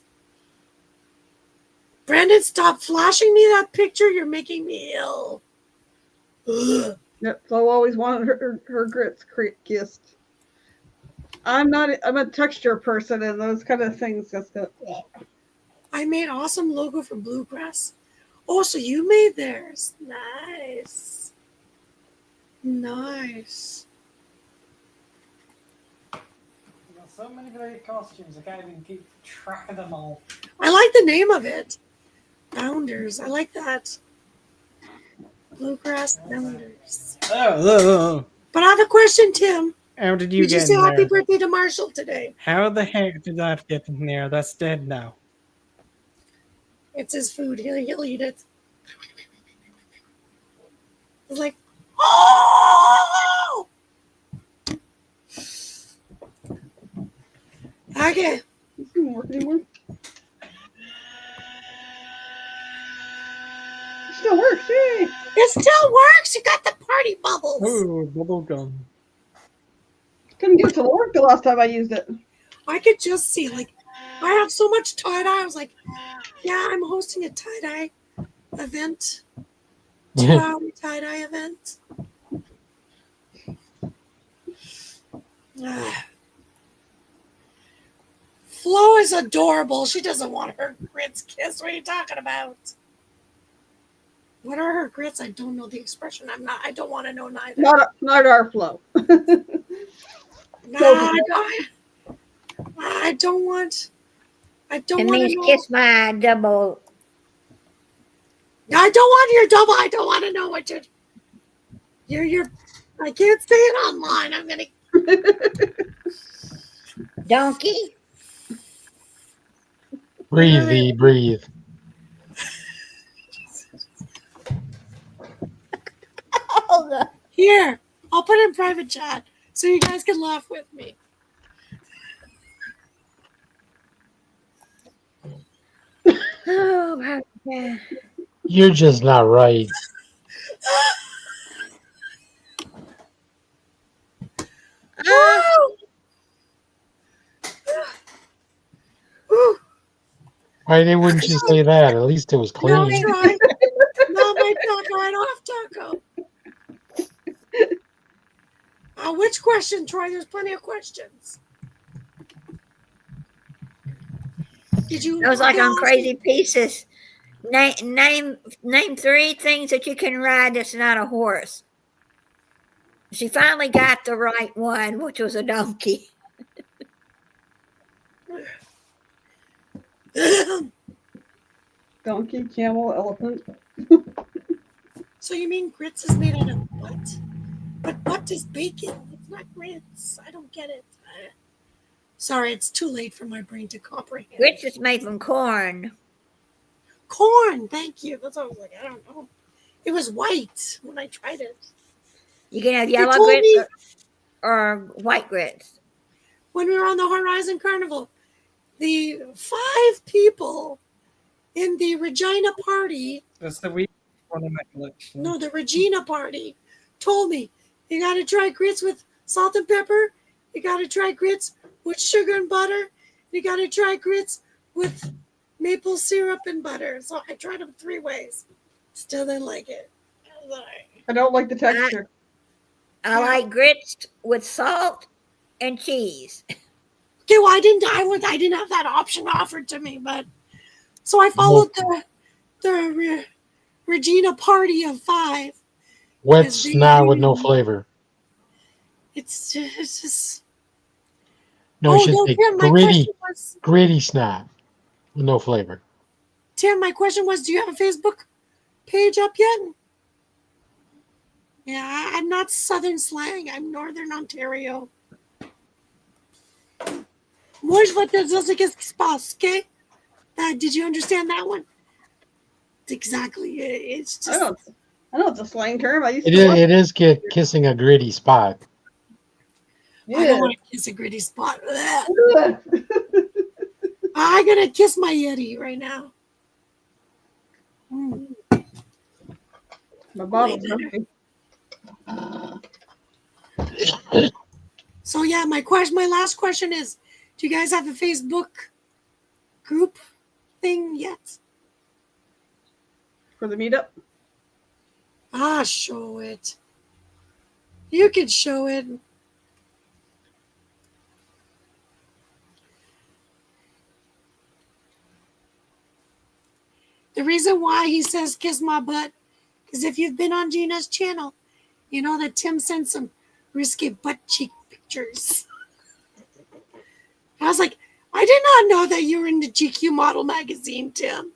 Brandon, stop flashing me that picture. You're making me ill. Ugh. Yep, so I always wanted her grits kissed. I'm a texture person, and those kind of things just go. I made awesome logo for Bluegrass. Oh, so you made theirs. Nice. Nice. I've got so many great costumes, I can't even keep track of them all. I like the name of it. Bounders. I like that. Bluegrass bounders. Oh. But I have a question, Tim. How did you Did you get say in happy there? birthday to Marshall today? How the heck did that get in there? That's dead now. It's his food. He'll eat it. It's like, oh! Okay. This doesn't work anymore. It still works, yay! It still works. You got the party bubbles. Oh, bubble gum. Couldn't get it to work the last time I used it. I could just see, like, I have so much tie-dye. I was like, yeah, I'm hosting a tie-dye event. 2-hour tie-dye event. Flo is adorable. She doesn't want her grits kissed. What are you talking about? What are her grits? I don't know the expression. I don't want to know neither. Not our flow. No, I don't want. I don't It want means to know. kiss my double. I don't want your double. I don't want to know what you're. I can't say it online. I'm gonna. Donkey. Breathe, V, breathe. Oh, God. Here, I'll put it in private chat so you guys can laugh with me. Oh, my God. You're just not right. Ooh, Why wouldn't you say that? At least it was no, clean. Troy. No, my taco. I don't have taco. Which question, Troy? There's plenty of questions. Did you? It was like on ask Crazy me- Pieces. Name 3 things that you can ride that's not a horse. She finally got the right one, which was a donkey. Donkey, camel, elephant. So you mean grits is made out of what? But what is bacon? It's not grits. I don't get it. Sorry, it's too late for my brain to comprehend. Grits is made from corn. Corn. Thank you. That's what I was like. I don't know. It was white when I tried it. You can have They yellow told grits me or white grits. when we were on the Horizon Carnival, the 5 people in the Regina party, That's the weak one in my collection. no, the Regina party, told me you got to try grits with salt and pepper. You got to try grits with sugar and butter. You got to try grits with maple syrup and butter. So I tried them 3 ways. Still didn't like it. I was like, I don't like the texture. I like grits with salt and cheese. okay, well, I didn't have that option offered to me, but so I followed the Regina party of 5. Wet Is the- snot with no flavor. It's just No, it should say Tim, my gritty, question was, gritty snot with no flavor. Tim, my question was, do you have a Facebook page up yet? Yeah, I'm not Southern slang. I'm Northern Ontario. Moi, what does this passe, okay? Did you understand that one? Exactly. It's I just know it's a slang term. I used It to is, love it is kissing a gritty spot. I don't want to kiss a gritty spot. Ugh. I'm gonna kiss my Yeti right now. Mm. My bottle's Wait, empty. So yeah, my last question is, do you guys have a Facebook group thing yet? For the meetup. Show it. You can show it. The reason why he says kiss my butt is if you've been on Gina's channel, you know that Tim sent some risky butt cheek pictures. I was like, I did not know that you were in the GQ model magazine, Tim.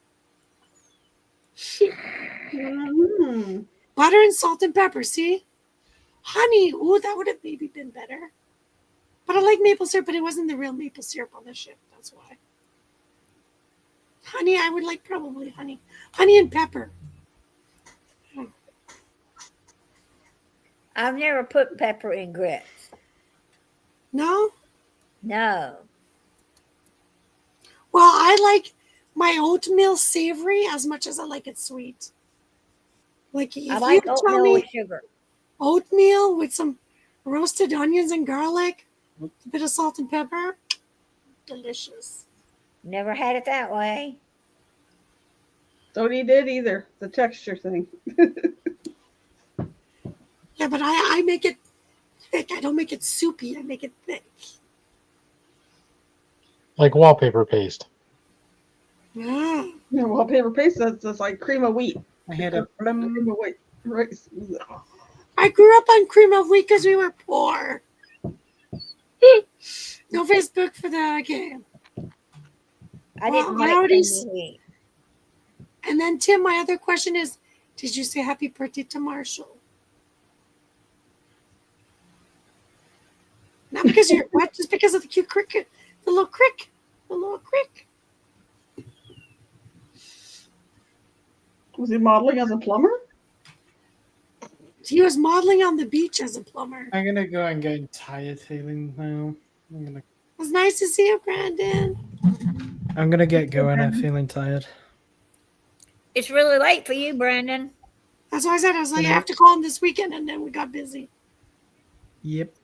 Mhm. Butter and salt and pepper. See, honey. Ooh, that would have maybe been better. But I like maple syrup, but it wasn't the real maple syrup on the ship. That's why. Honey, I would like probably honey. Honey and pepper. I've never put pepper in grits. No? No. Well, I like my oatmeal savory as much as I like it sweet. Like if I like you tell oatmeal me with sugar. oatmeal with some roasted onions and garlic, a bit of salt and pepper, delicious. Never had it that way. Tony did either. The texture thing. Yeah, but I make it thick. I don't make it soupy. I make it thick. Like wallpaper paste. Yeah. Yeah, wallpaper paste, that's like cream of wheat. I had a Cream plum. of wheat. Rice. I grew up on cream of wheat because we were poor. No Facebook for the game. I Well, didn't I like already cream of wheat. And then Tim, my other question is, did you say happy birthday to Marshall? Not because you're what, just because of the cute cricket, the little crick. Was he modeling as a plumber? He was modeling on the beach as a plumber. I'm gonna go and get tired feeling now. It was nice to see you, Brandon. I'm gonna get going. I'm feeling tired. It's really late for you, Brandon. That's why I said I was like, I Yeah. have to call him this weekend, and then we got busy Yep,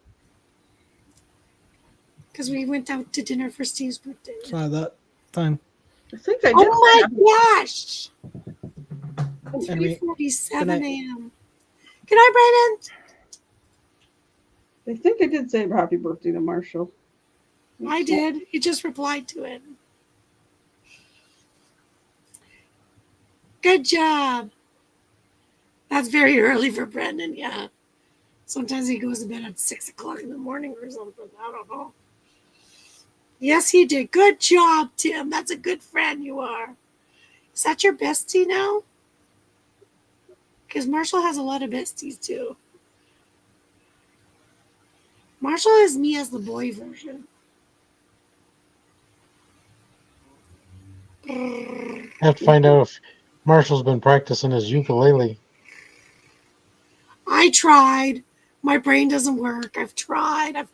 because we went out to dinner for Steve's birthday. it's like that time. I think I did. Oh my gosh! Anyway, 3:47 good night. a.m. Good night, Brandon. I think I did say happy birthday to Marshall. I did. He just replied to it. Good job. That's very early for Brendan, yeah. Sometimes he goes to bed at 6 o'clock in the morning or something. I don't know. Yes, he did. Good job, Tim. That's a good friend you are. Is that your bestie now? Because Marshall has a lot of besties too. Marshall is me as the boy version. I have to find out if Marshall's been practicing his ukulele. I tried. My brain doesn't work. I've tried. A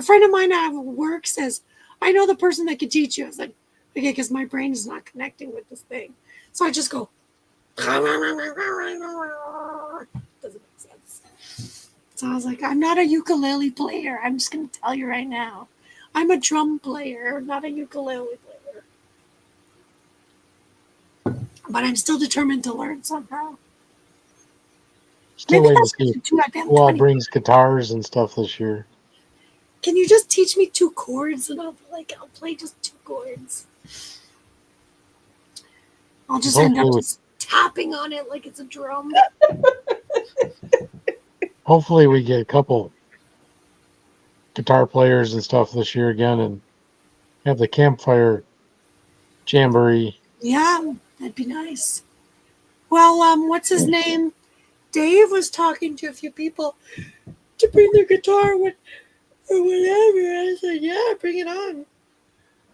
friend of mine at work says, I know the person that can teach you. I was like, okay, because my brain is not connecting with this thing. So I just go, doesn't make sense. So I was like, I'm not a ukulele player. I'm just going to tell you right now. I'm a drum player, not a ukulele player. But I'm still determined to learn somehow. Still Maybe waiting that's to see what if too. I've been Wall 20. brings guitars and stuff this year. Can you just teach me 2 chords and I'll play just 2 chords. I'll just end up Hopefully just tapping on it like it's a drum. Hopefully we get a couple guitar players and stuff this year again and have the campfire jamboree. Yeah, that'd be nice. Well, what's his name? Dave was talking to a few people to bring their guitar or whatever. I said, yeah, bring it on.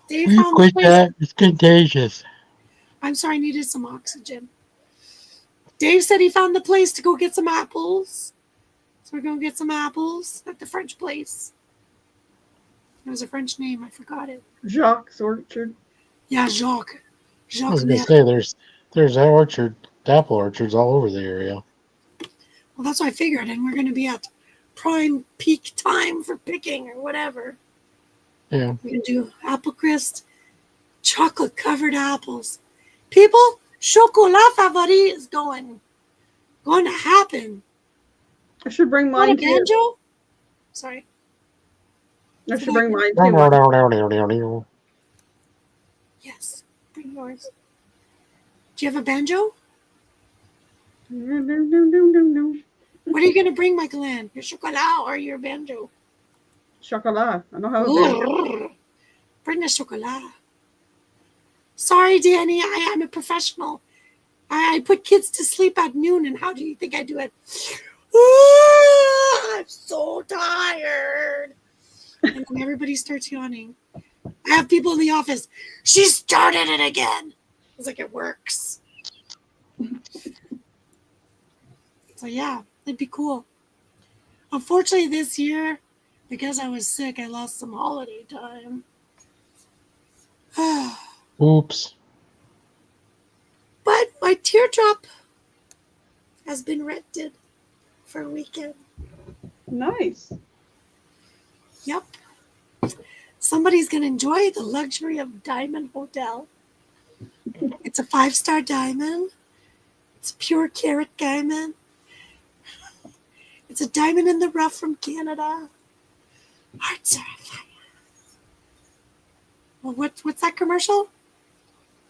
Dave You found the quit place. that. It's contagious. I'm sorry, I needed some oxygen. Dave said he found the place to go get some apples. So we're going to get some apples at the French place. It was a French name. I forgot it. Jacques Orchard. Yeah, Jacques. I Jacques. was gonna Merrill. say there's apple orchards all over the area. Well, that's what I figured. And we're going to be at prime peak time for picking or whatever. Yeah. We're going to do apple crisp, chocolate covered apples. People, chocolat favori is going to happen. I should bring Want a mine too. banjo? Sorry. I should bring mine too. Yes, bring yours. Do you have a banjo? No. What are you going to bring, Michael Ann? Your chocolat or your banjo? Chocolat. I don't have a banjo. Bring the chocolat. Sorry, Danny, I am a professional. I put kids to sleep at noon, and how do you think I do it? I'm so tired. And then everybody starts yawning. I have people in the office. She started it again. I was like, it works. So yeah, it'd be cool. Unfortunately, this year, because I was sick, I lost some holiday time. Oops. But my teardrop has been rented for a weekend. Nice. Yep. Somebody's going to enjoy the luxury of Diamond Hotel. It's a 5-star diamond. It's a pure carat diamond. It's a diamond in the rough from Canada. Hearts are afire. Well, what's that commercial?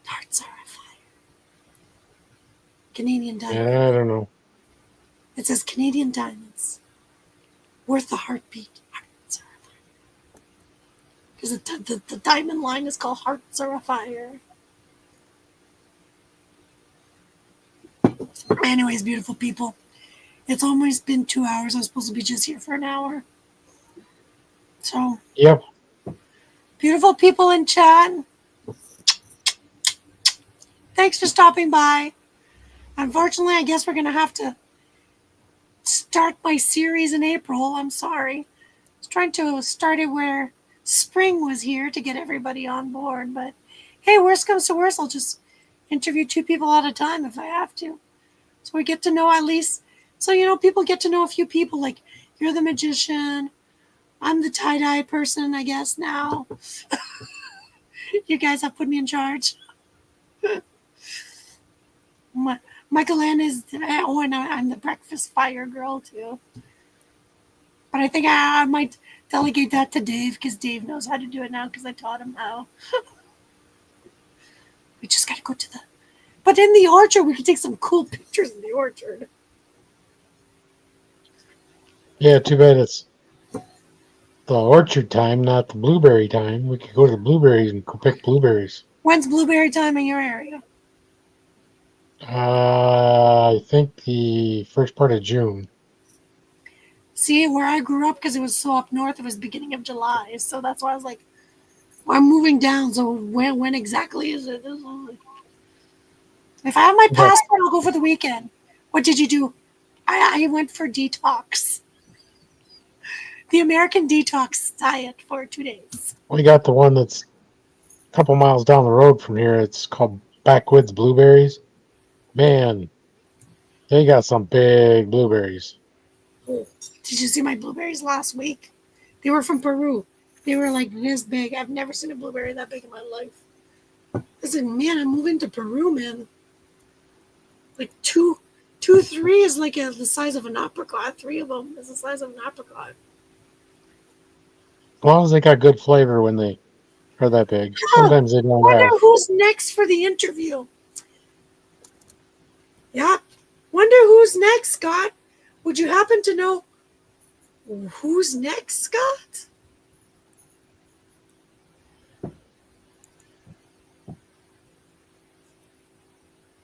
Hearts are afire. Canadian diamond. Yeah, I don't know. It says Canadian diamonds. Worth a heartbeat. Hearts are afire. Because the diamond line is called Hearts Are Afire. Anyways, beautiful people. It's almost been 2 hours. I was supposed to be just here for an hour. So, Yep. beautiful people in chat. Thanks for stopping by. Unfortunately, I guess we're going to have to start my series in April. I'm sorry. I was trying to start it where spring was here to get everybody on board. But hey, worst comes to worst, I'll just interview 2 people at a time if I have to. So we get to know at least, so, people get to know a few people. Like, you're the magician. I'm the tie-dye person, I guess, now. You guys have put me in charge. Michael Ann is, and I'm the breakfast fire girl, too. But I think I might delegate that to Dave, because Dave knows how to do it now, because I taught him how. We just got to go to the... But in the orchard, we can take some cool pictures in the orchard. Yeah, too bad it's the orchard time, not the blueberry time. We could go to the blueberries and go pick blueberries. When's blueberry time in your area? I think the first part of June. See, where I grew up, because it was so up north, it was beginning of July. So that's why I was like, well, I'm moving down. So when exactly is it? If I have my passport, I'll go for the weekend. What did you do? I went for detox. The American detox diet for 2 days. We got the one that's a couple miles down the road from here. It's called Backwoods Blueberries. Man, they got some big blueberries. Did you see my blueberries last week? They were from Peru. They were like this big. I've never seen a blueberry that big in my life. I said, man, I'm moving to Peru, man. Like 3 is like the size of an apricot. 3 of them is the size of an apricot. As long as they got good flavor when they are that big. Sometimes they don't Wonder have. who's next for the interview. Yeah. Wonder who's next, Scott. Would you happen to know who's next, Scott?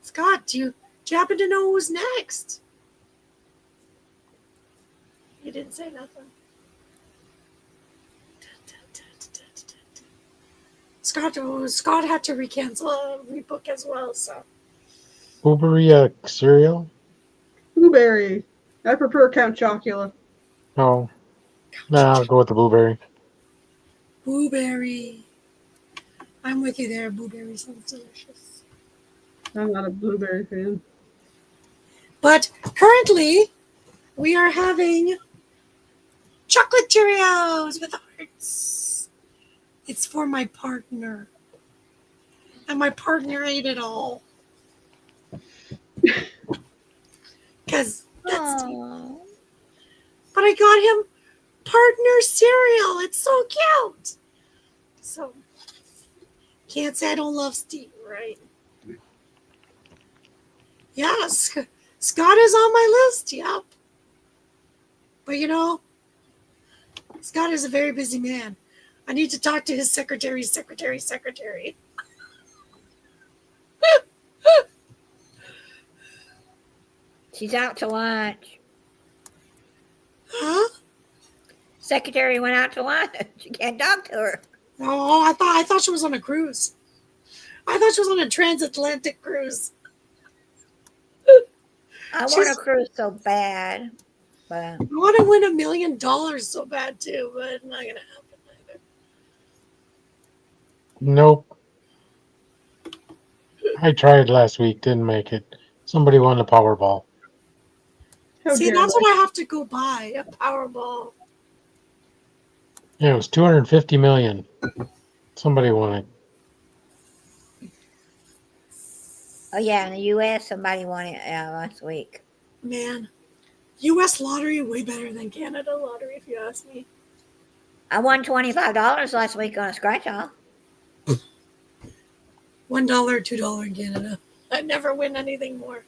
Scott, do you happen to know who's next? He didn't say nothing. Scott had to rebook as well, so. Blueberry cereal? Blueberry. I prefer Count Chocula. No. Nah, I'll go with the blueberry. Blueberry. I'm with you there. Blueberry sounds delicious. I'm not a blueberry fan. But currently, we are having chocolate Cheerios with hearts. It's for my partner. And my partner ate it all. Because that's... Aw. But I got him partner cereal. It's so cute. So, can't say I don't love Steve, right? Yeah, Scott is on my list, yep. But Scott is a very busy man. I need to talk to his secretary. She's out to lunch. Huh? Secretary went out to lunch. You can't talk to her. Oh, I thought she was on a cruise. I thought she was on a transatlantic cruise. I want She's- a cruise so bad, but I want to win $1 million so bad too, but it's not gonna happen either. Nope. I tried last week, didn't make it. Somebody won the Powerball. How See, dare that's they. what I have to go buy, a Powerball. Yeah, it was 250 million. Somebody won it. oh yeah, in the U.S. somebody won it last week. Man, U.S. lottery way better than Canada lottery, if you ask me. I won $25 last week on a scratch off. $1, $2 in Canada. I never win anything more.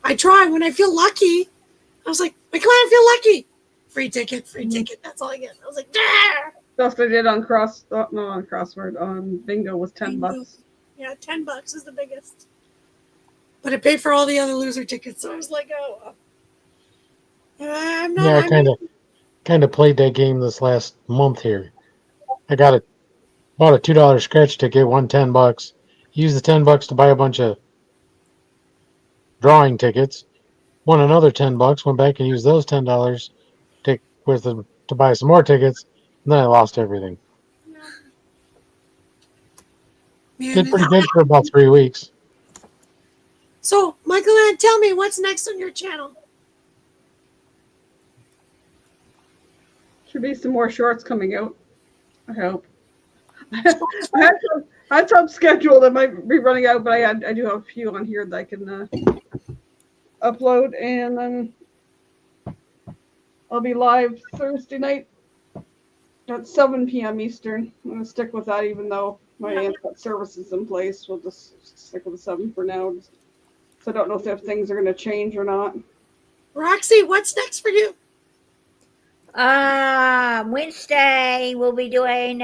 I try when I feel lucky. I was like, my client feel lucky. Free ticket, That's all I get. I was like, there. Stuff I did on crossword, on bingo was $10. Bingo. Yeah, $10 is the biggest. But it paid for all the other loser tickets, so I was like, oh, I'm not. Yeah, I I'm- kind of played that game this last month here. I bought a $2 scratch ticket, won $10. Used the $10 to buy a bunch of drawing tickets. Won another $10. Went back and used those $10 to buy some more tickets. And then I lost everything. Man, Did pretty good for about 3 weeks. So, Michael Ann, tell me what's next on your channel. Should be some more shorts coming out. I hope. I had some scheduled that might be running out, but I do have a few on here that I can upload, and then I'll be live Thursday night at 7 p.m. Eastern. I'm gonna stick with that, even though my aunt's got services in place. We'll just stick with the 7 for now. So I don't know if things are gonna change or not. Roxy, what's next for you? Wednesday we'll be doing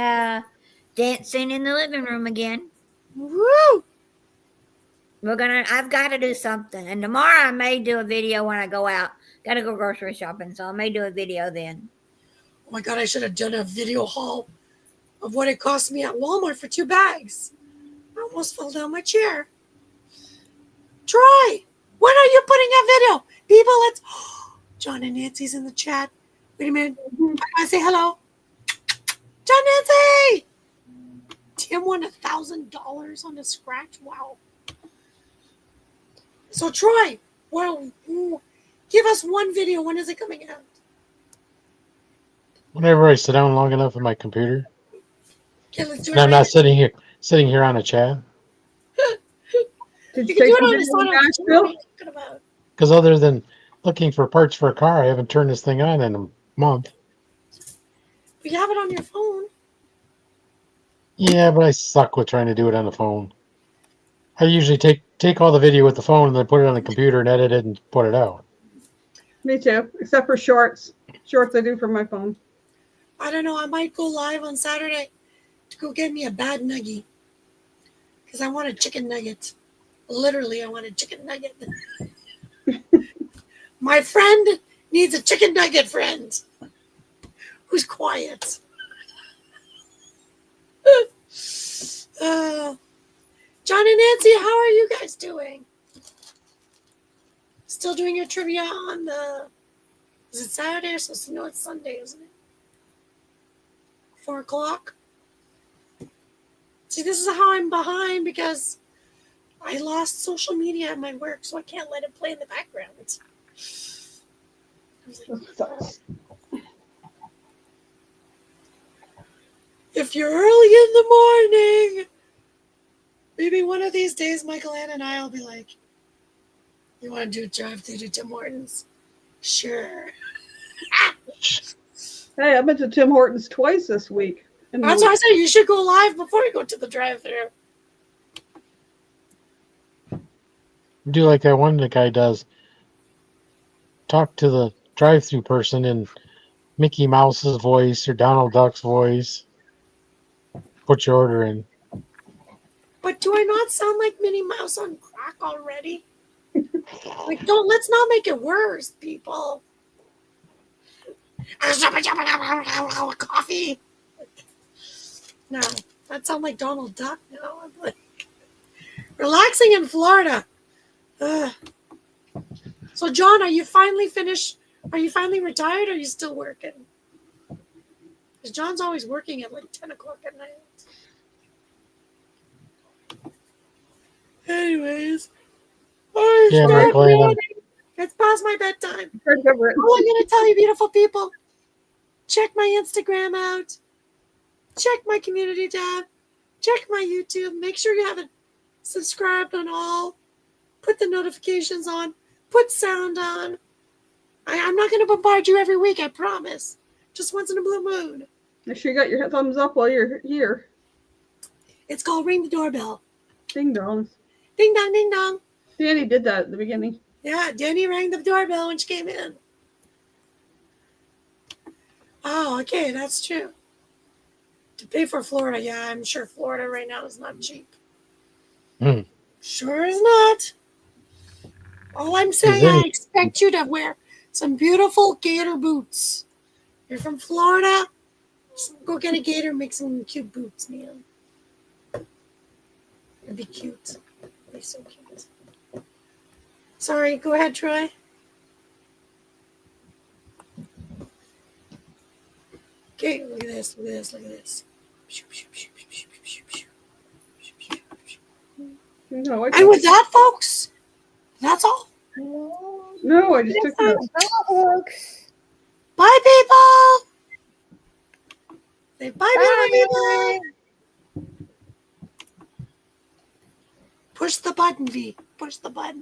dancing in the living room again. Woo! I've got to do something. And tomorrow I may do a video when I go out. Got to go grocery shopping, so I may do a video then. Oh my God, I should have done a video haul of what it cost me at Walmart for 2 bags. I almost fell down my chair. Troy, when are you putting a video? People, let's. John and Nancy's in the chat. Wait a minute. I say hello. John Nancy! Tim won $1,000 on a scratch. Wow. So, Troy, well, give us one video. When is it coming out? Whenever I sit down long enough at my computer, Okay, let's do it and I'm right not sitting here on a chat. Did You you can take do it the on the video side in of the Nashville? What are you talking about? Because other than looking for parts for a car, I haven't turned this thing on in a month. You have it on your phone. Yeah, but I suck with trying to do it on the phone. I usually take all the video with the phone and then put it on the computer and edit it and put it out. Me too, except for shorts. Shorts I do from my phone. I don't know. I might go live on Saturday to go get me a bad nugget. Because I want a chicken nugget. Literally, I want a chicken nugget. My friend needs a chicken nugget friend who's quiet. John and Nancy, how are you guys doing? Still doing your trivia on the... Is it Saturday or so? No, it's Sunday, isn't it? 4 o'clock. See, this is how I'm behind because I lost social media at my work, so I can't let it play in the background. I was like, Sucks. if you're early in the morning, maybe one of these days, Michael Ann and I will be like, you want to do a drive-through to Tim Hortons? Sure. Hey, I've been to Tim Hortons twice this week. And That's why I said you should go live before you go to the drive-through. Do like that one the guy does. Talk to the drive-through person in Mickey Mouse's voice or Donald Duck's voice. Put your order in. But do I not sound like Minnie Mouse on crack already? Like, let's not make it worse, people. Coffee. No, that sounds like Donald Duck now. I'm like, relaxing in Florida. Ugh. So, John, are you finally finished? Are you finally retired, or are you still working? Because John's always working at like 10 o'clock at night. Anyways. Yeah, my plan. It's past my bedtime. Remember it. All I'm going to tell you, beautiful people, check my Instagram out. Check my community tab. Check my YouTube. Make sure you have it subscribed on all. Put the notifications on. Put sound on. I'm not going to bombard you every week, I promise. Just once in a blue moon. Make sure you got your thumbs up while you're here. It's called Ring the Doorbell. Ding dongs. Ding dong, ding dong. Danny did that at the beginning. Yeah, Danny rang the doorbell when she came in. Oh, okay, that's true. To pay for Florida, yeah, I'm sure Florida right now is not cheap. Hmm. Sure is not. All I'm saying, I expect you to wear some beautiful gator boots. You're from Florida, just go get a gator, make some cute boots, man. It'd be cute. It'd be so cute. Sorry, go ahead, Troy. Okay, look at this, look at this, look at this. No, And with that, folks, that's all. No, I just took that. Folks. Bye, people. Say bye, beautiful people. Push the button, V. Push the button.